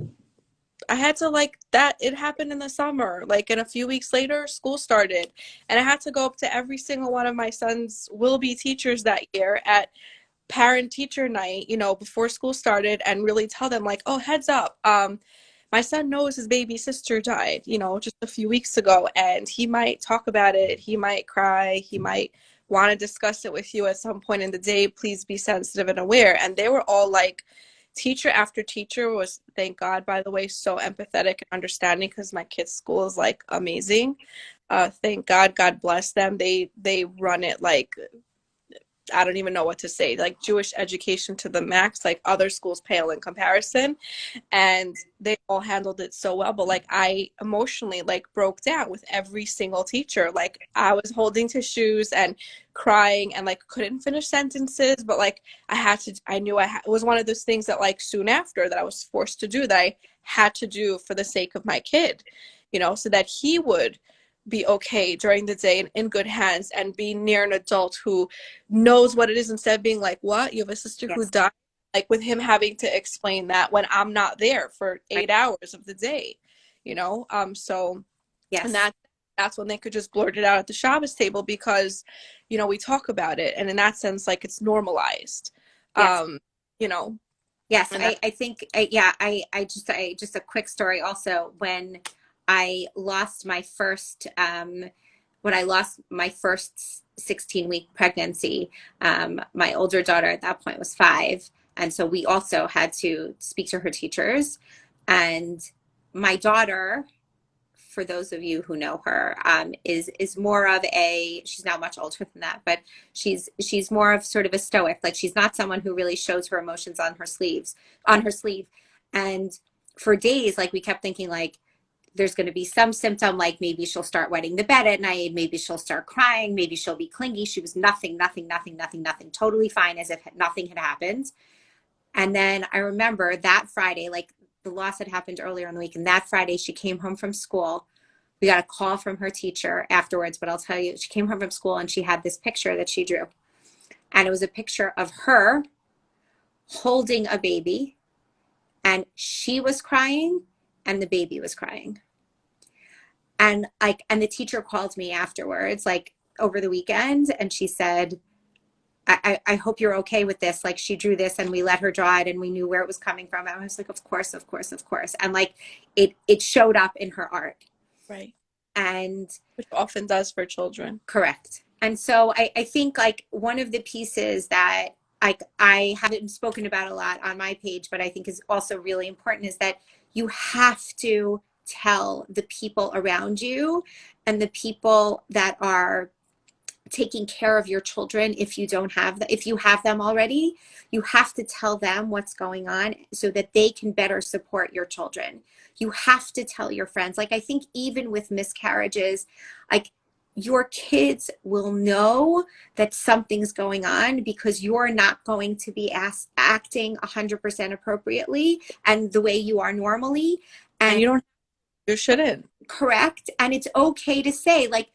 I had to like that it happened in the summer. Like and a few weeks later school started and I had to go up to every single one of my son's will be teachers that year at parent teacher night, you know, before school started and really tell them like, oh, heads up, my son knows his baby sister died, you know, just a few weeks ago, and he might talk about it, he might cry, he might want to discuss it with you at some point in the day. Please be sensitive and aware. And they were all like, teacher after teacher was, thank God, by the way, so empathetic and understanding because my kids' school is like amazing. Thank God, God bless them. They run it like I don't even know what to say, like Jewish education to the max, like other schools pale in comparison. And they all handled it so well. But like I emotionally like broke down with every single teacher. Like I was holding tissues and crying and like couldn't finish sentences, but like I knew it was one of those things that like soon after that I was forced to do that I had to do for the sake of my kid, you know, so that he would be okay during the day and in good hands and be near an adult who knows what it is instead of being like, what? You have a sister who Yes. died? Like with him having to explain that when I'm not there for Right. 8 hours of the day, you know? So, and Yes. that's when they could just blurt it out at the Shabbos table because, you know, we talk about it. And in that sense, like it's normalized, Yes. you know, Yes, and that, I think, yeah, I just a quick story also. I lost my first, when I lost my first 16-week pregnancy, my older daughter at that point was 5. And so we also had to speak to her teachers. And my daughter, for those of you who know her, is more of a, she's now much older than that, but she's more of sort of a stoic. Like she's not someone who really shows her emotions on her sleeve. And for days, like we kept thinking like there's going to be some symptom, like maybe she'll start wetting the bed at night, maybe she'll start crying, maybe she'll be clingy. She was nothing, nothing, nothing, nothing, nothing, totally fine, as if nothing had happened. And then I remember that Friday, like the loss had happened earlier in the week, and that Friday she came home from school. We got a call from her teacher afterwards, but I'll tell you, she came home from school and she had this picture that she drew. And it was a picture of her holding a baby, and she was crying and the baby was crying. And the teacher called me afterwards, like over the weekend, and she said, I hope you're okay with this. Like she drew this and we let her draw it and we knew where it was coming from. And I was like, of course, of course, of course. And like it showed up in her art. right. And Which often does for children. correct. And so I think like one of the pieces that I haven't spoken about a lot on my page, but I think is also really important is that you have to tell the people around you and the people that are taking care of your children, if you don't have if you have them already, you have to tell them what's going on so that they can better support your children. You have to tell your friends. Like I think even with miscarriages, like your kids will know that something's going on because you're not going to be acting 100% appropriately and the way you are normally. And And you shouldn't. correct. And it's okay to say like,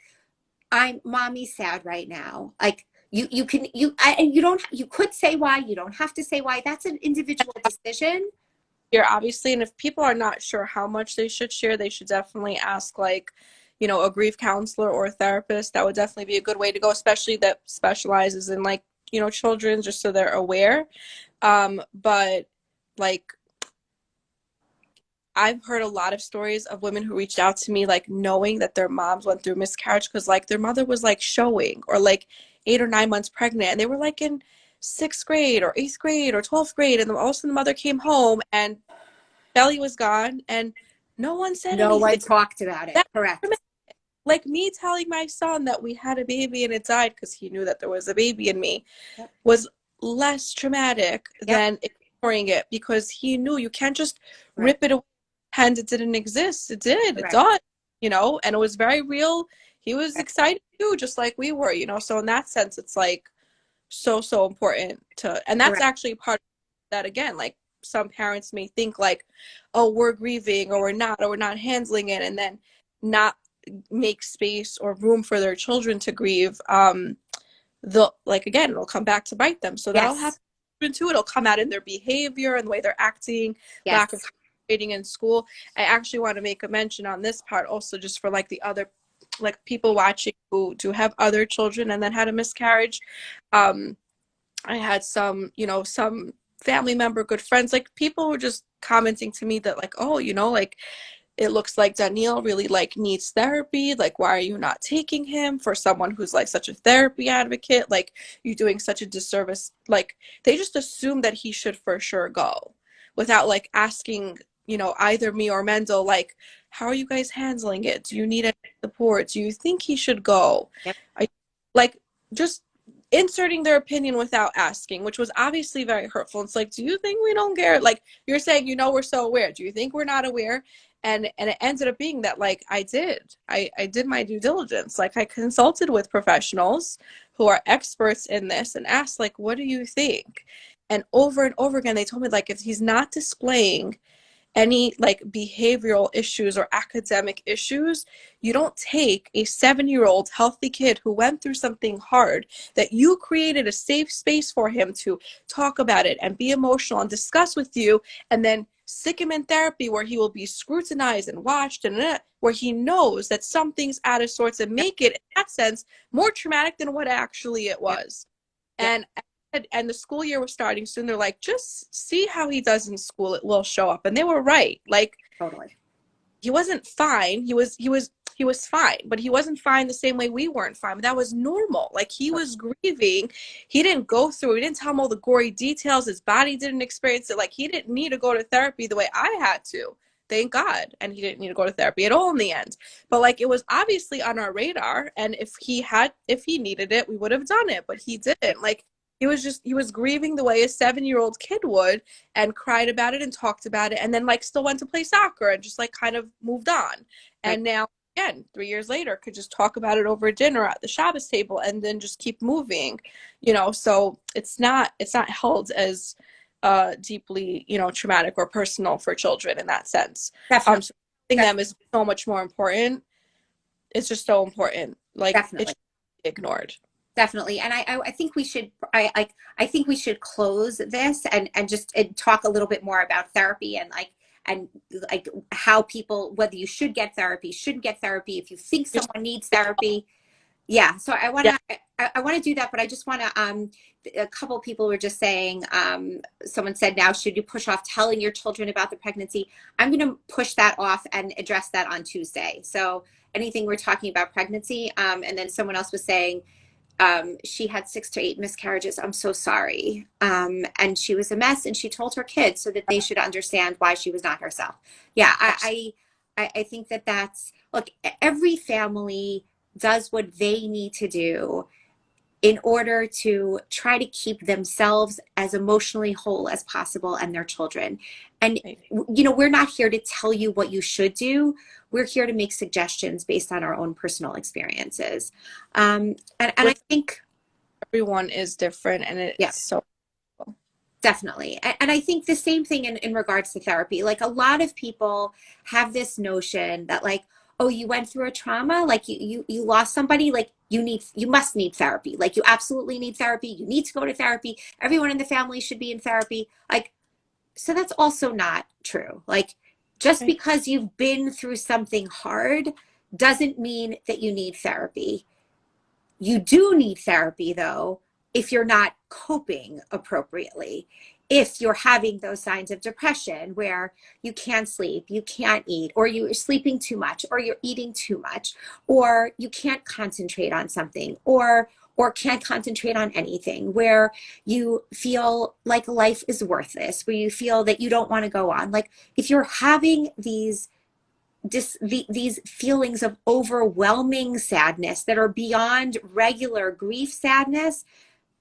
I'm mommy's sad right now. Like you don't, you could say why, you don't have to say why. That's an individual decision. Here obviously, and if people are not sure how much they should share, they should definitely ask like, you know, a grief counselor or a therapist. That would definitely be a good way to go, especially that specializes in like, you know, children, just so they're aware. But like I've heard a lot of stories of women who reached out to me like knowing that their moms went through miscarriage because like their mother was like showing or like 8 or 9 months pregnant and they were like in sixth grade or eighth grade or 12th grade, and then all of a sudden the mother came home and belly was gone and no one said No anything. one talked about it. That, Correct. like me telling my son that we had a baby and it died because he knew that there was a baby in me Yep. was less traumatic Yep. than ignoring it because he knew you can't just Right. rip it away and it didn't exist. It did. It Correct. died, you know, and it was very real. He was Correct. excited too, just like we were, you know. So in that sense, it's like so important to, and that's Correct. actually part. that again, like some parents may think like, oh, we're grieving or we're not handling it, and then not make space or room for their children to grieve. The like again, it'll come back to bite them. So that'll Yes. happen too. It'll come out in their behavior and the way they're acting, lack of Yes. concentrating in school. I actually want to make a mention on this part also, just for like the other, like people watching who do have other children and then had a miscarriage. Um, I had some, some family member, good friends, like people were just commenting to me that like, oh, like it looks like Daniel really like needs therapy. Like, why are you not taking him? For someone who's like such a therapy advocate, like you're doing such a disservice. Like they just assume that he should for sure go without like asking, either me or Mendel, like, how are you guys handling it? Do you need any support? Do you think he should go? Yep. I like just inserting their opinion without asking, which was obviously very hurtful. It's like, do you think we don't care? Like you're saying, we're so aware. Do you think we're not aware? And it ended up being that like I did my due diligence. Like I consulted with professionals who are experts in this and asked like, what do you think? And over again they told me like, if he's not displaying any like behavioral issues or academic issues, you don't take a 7-year-old healthy kid who went through something hard, that you created a safe space for him to talk about it and be emotional and discuss with you, and then stick him in therapy where he will be scrutinized and watched, and where he knows that something's out of sorts, and Yep. make it in that sense more traumatic than what actually it Yep. was. Yep. And the school year was starting soon. They're like, just see how he does in school, it will show up. And they were right. Like Totally. he wasn't fine. He was fine, but he wasn't fine the same way we weren't fine. But that was normal. Like he was grieving. He didn't go through. We didn't tell him all the gory details. His body didn't experience it. Like he didn't need to go to therapy the way I had to. Thank God. And he didn't need to go to therapy at all in the end. But like it was obviously on our radar. And if he needed it, we would have done it. But he didn't. Like he was grieving the way a 7-year-old kid would, and cried about it and talked about it, and then like still went to play soccer and just like kind of moved on. Right. And now again, 3 years later, could just talk about it over dinner at the Shabbos table and then just keep moving. So it's not held as deeply, traumatic or personal for children in that sense. Definitely. So them is so much more important. It's just so important. Like it Definitely. should be ignored. Definitely. And I think we should, I think we should close this and just talk a little bit more about therapy and like how people, whether you should get therapy, shouldn't get therapy, if you think someone needs therapy. Yeah. So Yeah. I want to do that, but I just want to, a couple people were just saying, someone said, now, should you push off telling your children about the pregnancy? I'm going to push that off and address that on Tuesday. So anything we're talking about pregnancy. And then someone else was saying, she had 6 to 8 miscarriages. I'm so sorry. And she was a mess, and she told her kids so that they should understand why she was not herself. Yeah, I think that's, look, every family does what they need to do in order to try to keep themselves as emotionally whole as possible, and their children. And, we're not here to tell you what you should do. We're here to make suggestions based on our own personal experiences. And I think Everyone is different, and yeah, it's so definitely. And I think the same thing in regards to therapy. Like, a lot of people have this notion that, like, oh, you went through a trauma, like you lost somebody, like you must need therapy. Like, you absolutely need therapy. You need to go to therapy. Everyone in the family should be in therapy. Like, so that's also not true. Like, just right. because you've been through something hard doesn't mean that you need therapy. You do need therapy, though, if you're not coping appropriately. If you're having those signs of depression where you can't sleep, you can't eat, or you're sleeping too much, or you're eating too much, or you can't concentrate on something, or can't concentrate on anything, where you feel like life is worthless, where you feel that you don't want to go on. Like, if you're having these feelings of overwhelming sadness that are beyond regular grief sadness,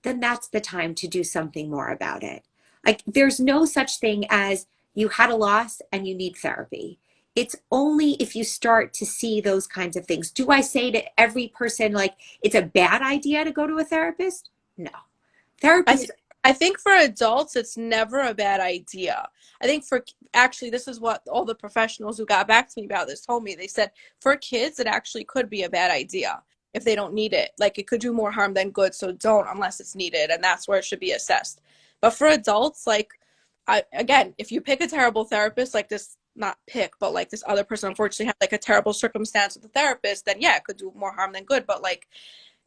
then that's the time to do something more about it. Like, there's no such thing as you had a loss and you need therapy. It's only if you start to see those kinds of things. Do I say to every person, like, it's a bad idea to go to a therapist? No. Therapy I is, think I think for adults, it's never a bad idea. I think for actually, this is what all the professionals who got back to me about this told me. They said for kids, it actually could be a bad idea if they don't need it. Like it could do more harm than good, so don't unless it's needed, and that's where it should be assessed. But for adults, like again, if you pick a terrible therapist, like this, not pick, but like this other person unfortunately had like a terrible circumstance with the therapist, then yeah, it could do more harm than good. But like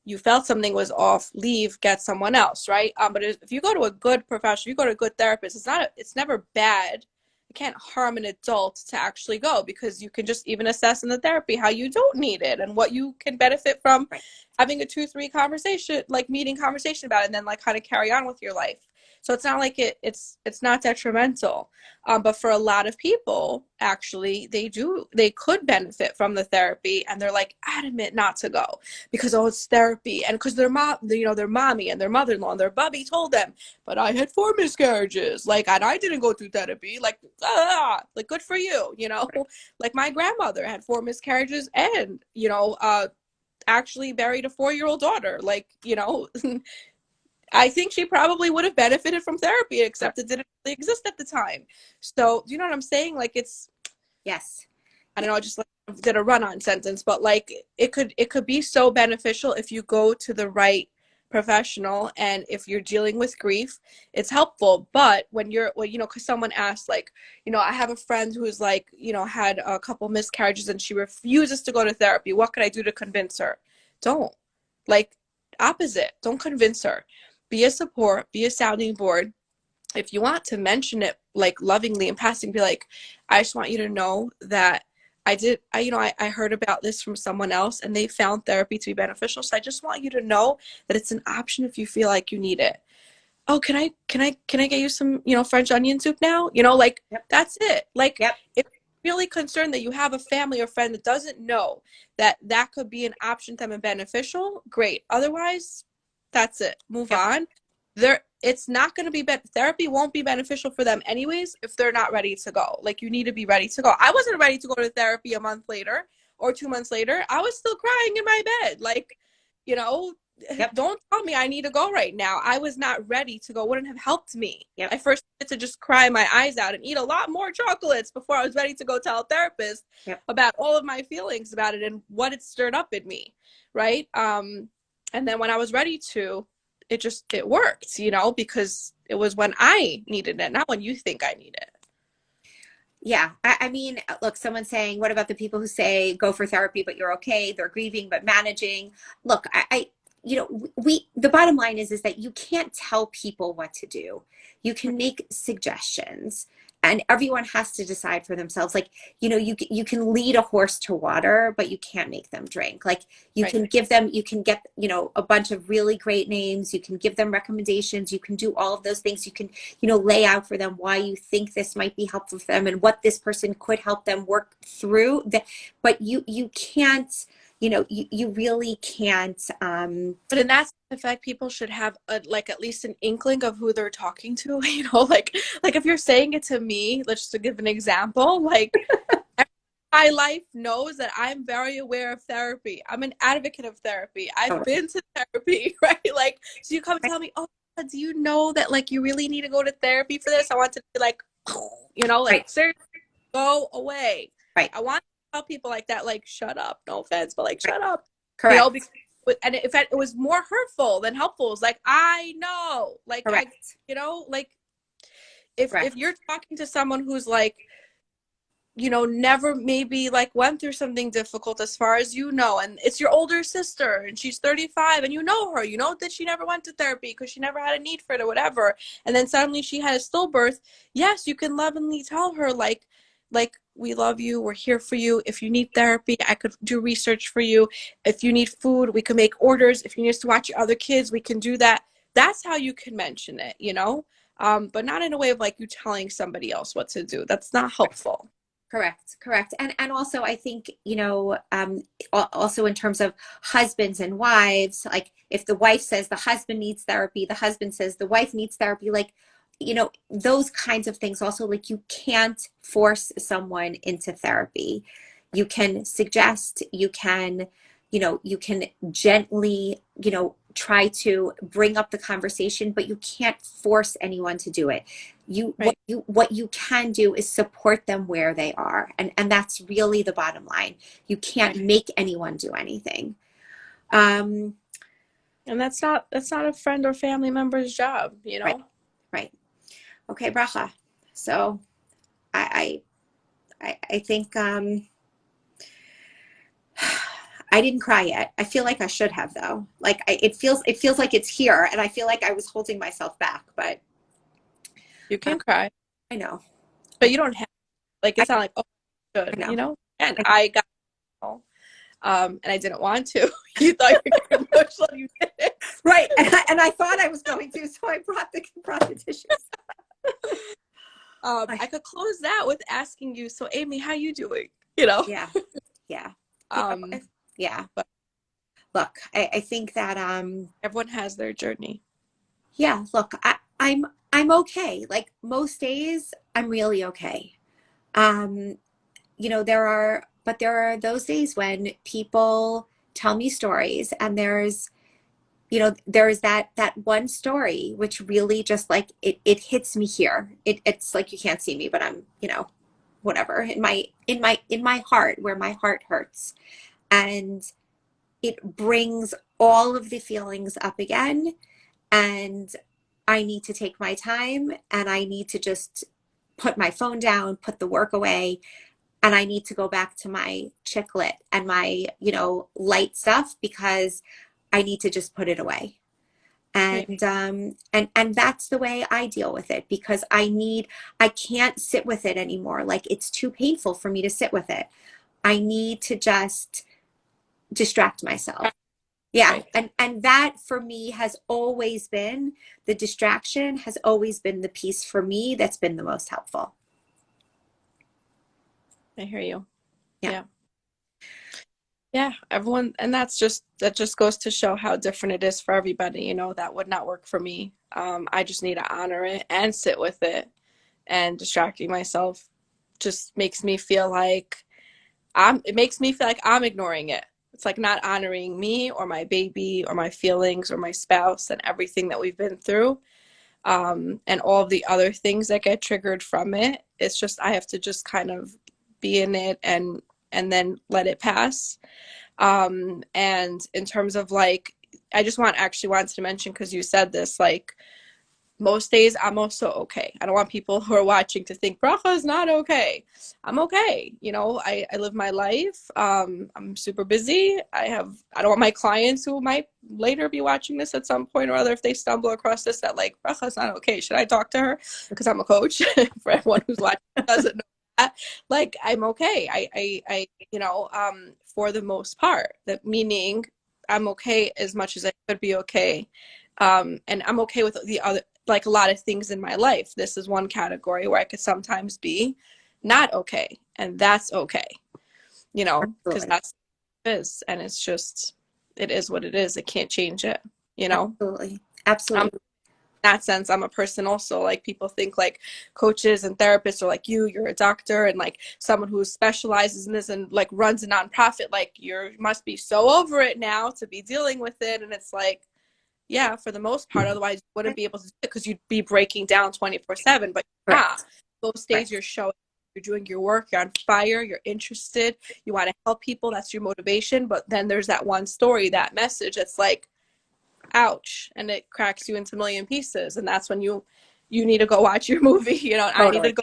you felt something was off, leave, get someone else, right? But if you go to a good professional, you go to a good therapist, it's never bad. It can't harm an adult to actually go because you can just even assess in the therapy how you don't need it and what you can benefit from Right. having a 2-3 conversation, like meeting conversation about it, and then like kind of carry on with your life. So it's not like it's not detrimental. But for a lot of people, actually, they could benefit from the therapy, and they're like adamant not to go because oh, it's therapy, and because their mom, their mommy and their mother-in-law and their bubby told them, but I had 4 miscarriages, like, and I didn't go through therapy, like good for you, Right. like my grandmother had 4 miscarriages, and actually buried a 4-year-old daughter, like I think she probably would have benefited from therapy, Right. except it didn't really exist at the time. So, do you know what I'm saying? Like, Yes. I don't know, I just like did a run-on sentence, but like it could be so beneficial if you go to the right professional, and if you're dealing with grief, it's helpful. But when you're, well, because someone asked, like, I have a friend who's like, had a couple miscarriages and she refuses to go to therapy. What could I do to convince her? Don't. Like, opposite. Don't convince her. Be a support, be a sounding board. If you want to mention it like lovingly and passing, be like, I just want you to know that I heard about this from someone else and they found therapy to be beneficial. So I just want you to know that it's an option if you feel like you need it. Oh, can I get you some, French onion soup now? Like, Yep. that's it. Like, Yep. if you're really concerned that you have a family or friend that doesn't know that that could be an option to them and beneficial, great. Otherwise, that's it. Move Yep. on. It's not going to be therapy won't be beneficial for them anyways if they're not ready to go. Like, you need to be ready to go. I wasn't ready to go to therapy a month later or 2 months later. I was still crying in my bed. Like, you know, Yep. don't tell me I need to go right now. I was not ready to go. It wouldn't have helped me. Yep. I first had to just cry my eyes out and eat a lot more chocolates before I was ready to go tell a therapist Yep. about all of my feelings about it and what it stirred up in me, right? And then when I was ready to, it worked, because it was when I needed it, not when you think I need it. Yeah. I mean, look, someone's saying, what about the people who say go for therapy, but you're okay? They're grieving, but managing. Look, the bottom line is that you can't tell people what to do. You can make suggestions, and everyone has to decide for themselves. Like, you can lead a horse to water, but you can't make them drink. Like, Right. you can get, a bunch of really great names. You can give them recommendations. You can do all of those things. You can, lay out for them why you think this might be helpful for them and what this person could help them work through. But you can't, you really can't. But in that effect, people should have like at least an inkling of who they're talking to. Like if you're saying it to me, let's just give an example. Like, my life knows that I'm very aware of therapy. I'm an advocate of therapy. Oh, I've been to therapy, right? Like, so you come right, tell me, oh, do you know that like you really need to go to therapy for this? I want to be like, right, like, seriously, go away. right, I want to tell people like that, like, shut up. No offense, but like, right. shut up. Correct. Because, and if it was more hurtful than helpful, it's like, I know, like, Correct. like, if Correct. you're talking to someone who's like, never maybe like went through something difficult as far as and it's your older sister and she's 35 and you know her, that she never went to therapy because she never had a need for it or whatever. And then suddenly she had a stillbirth. Yes, you can lovingly tell her, like, we love you. We're here for you. If you need therapy, I could do research for you. If you need food, we can make orders. If you need us to watch your other kids, we can do that. That's how you can mention it. But not in a way of like you telling somebody else what to do. That's not helpful. Correct, correct. And also I think, also in terms of husbands and wives, like if the wife says the husband needs therapy, the husband says the wife needs therapy, like, those kinds of things also, like you can't force someone into therapy. You can suggest, you can you can gently, try to bring up the conversation, but you can't force anyone to do it. Right. What you can do is support them where they are. And that's really the bottom line. You can't Right. make anyone do anything. Um, And that's not a friend or family member's job, you right, know? right. Okay, Bracha. So I think I didn't cry yet. I feel like I should have though. Like it feels like it's here, and I feel like I was holding myself back. But You uh, can cry, I know, but you don't have, like, I, it's not like, oh, I should, I know, you know? And I, I got, and I didn't want to. You thought you were getting emotional, you did it. right. And I thought I was going to, so I brought the tissues. I I, could close that with asking you, so Amy, how you doing? You know? yeah, yeah, Um, yeah. but Look, I think that everyone has their journey. yeah. Look, I'm okay. Like most days, I'm really okay. Um, there are those days when people tell me stories, and there's that one story which really just like it hits me here. It's like you can't see me, but I'm, whatever, in my heart, where my heart hurts. And it brings all of the feelings up again. And I need to take my time, and I need to just put my phone down, put the work away, and I need to go back to my chick lit and my, light stuff, because I need to just put it away. Right. And that's the way I deal with it, because I can't sit with it anymore. Like it's too painful for me to sit with it. I need to just distract myself. Yeah. Right. And that for me has always been the distraction, has always been the piece for me that's been the most helpful. I hear you. Yeah. Yeah. Yeah, everyone, and that just goes to show how different it is for everybody. That would not work for me. I just need to honor it and sit with it, and distracting myself just makes me feel like it makes me feel like I'm ignoring it. It's like not honoring me or my baby or my feelings or my spouse and everything that we've been through. And all of the other things that get triggered from it. It's just I have to just kind of be in it and then let it pass. And in terms of like, I just actually wanted to mention, because you said this, like, most days I'm also okay. I don't want people who are watching to think Bracha is not okay. I'm okay. I live my life. I'm super busy. I don't want my clients who might later be watching this at some point or other, if they stumble across this, that like Bracha is not okay. Should I talk to her? Because I'm a coach. For everyone who's watching doesn't know that. Like, I'm okay. For the most part, that meaning I'm okay as much as I could be okay. And I'm okay with the other, like a lot of things in my life. This is one category where I could sometimes be not okay, and that's okay, because Absolutely. that's what it is, and it's just, it is what it is. It can't change it, you know. Absolutely. I'm Absolutely. in that sense, I'm a person also. Like, people think like coaches and therapists are like, you're a doctor and like someone who specializes in this and like runs a nonprofit, like you must be so over it now to be dealing with it. And it's like, yeah, for the most part. Otherwise, you wouldn't be able to do it, because you'd be breaking down 24/7. But yeah, Correct. those days Correct. you're showing, you're doing your work, you're on fire, you're interested, you want to help people. That's your motivation. But then there's that one story, that message that's like, ouch, and it cracks you into a million pieces. And that's when you need to go watch your movie. I need to Totally. go,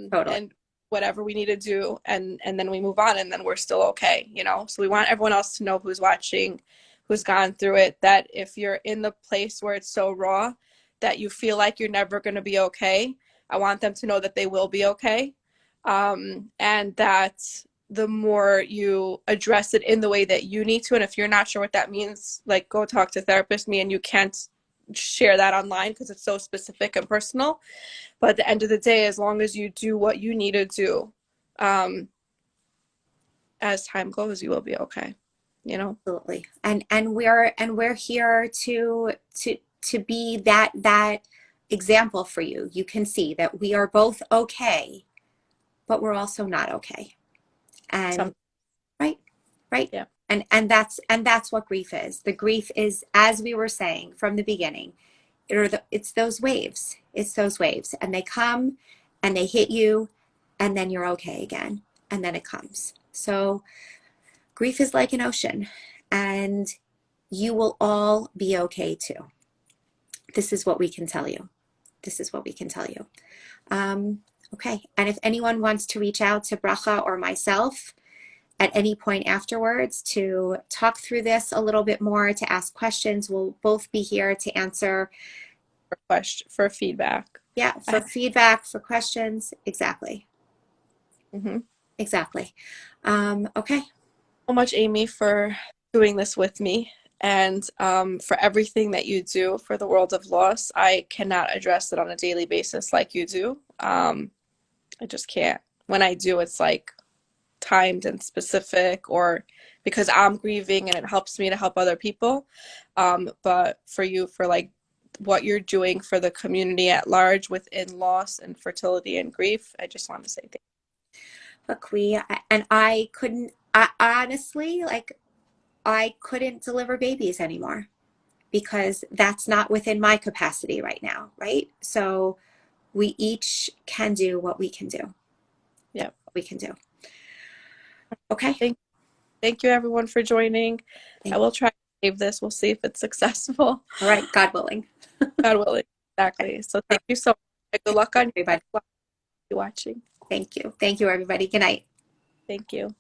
Totally. and whatever we need to do, and then we move on, and then we're still okay. So we want everyone else to know, who's watching, who's gone through it, that if you're in the place where it's so raw that you feel like you're never going to be okay, I want them to know that they will be okay. And that the more you address it in the way that you need to, and if you're not sure what that means, like, go talk to a therapist. Me and you can't share that online because it's so specific and personal. But at the end of the day, as long as you do what you need to do, um, as time goes, you will be okay. Absolutely. And we're here to be that example for you. You can see that we are both okay, but we're also not okay. And Some right, right? Yeah. And that's what grief is. The grief is, as we were saying from the beginning, it's those waves. It's those waves, and they come and they hit you, and then you're okay again, and then it comes. So grief is like an ocean, and you will all be okay too. This is what we can tell you. This is what we can tell you. Okay, and if anyone wants to reach out to Bracha or myself at any point afterwards to talk through this a little bit more, to ask questions, we'll both be here to answer. For feedback. Yeah, for feedback, for questions. Exactly. Mm-hmm. Exactly. Okay. So much, Amy, for doing this with me and for everything that you do for the world of loss. I cannot address it on a daily basis like you do. I just can't. When I do, it's like timed and specific, or because I'm grieving and it helps me to help other people. But for you, for like what you're doing for the community at large within loss and fertility and grief, I just want to say thank you. Look, I couldn't, I honestly, like, I couldn't deliver babies anymore because that's not within my capacity right now, right? So we each can do what we can do. Yeah. We can do. Okay. Thank you everyone for joining. I will try to save this. We'll see if it's successful. All right. God willing. God willing. Exactly. So thank you so much. Good luck on everybody. watching. Thank you. Thank you, everybody. Good night. Thank you.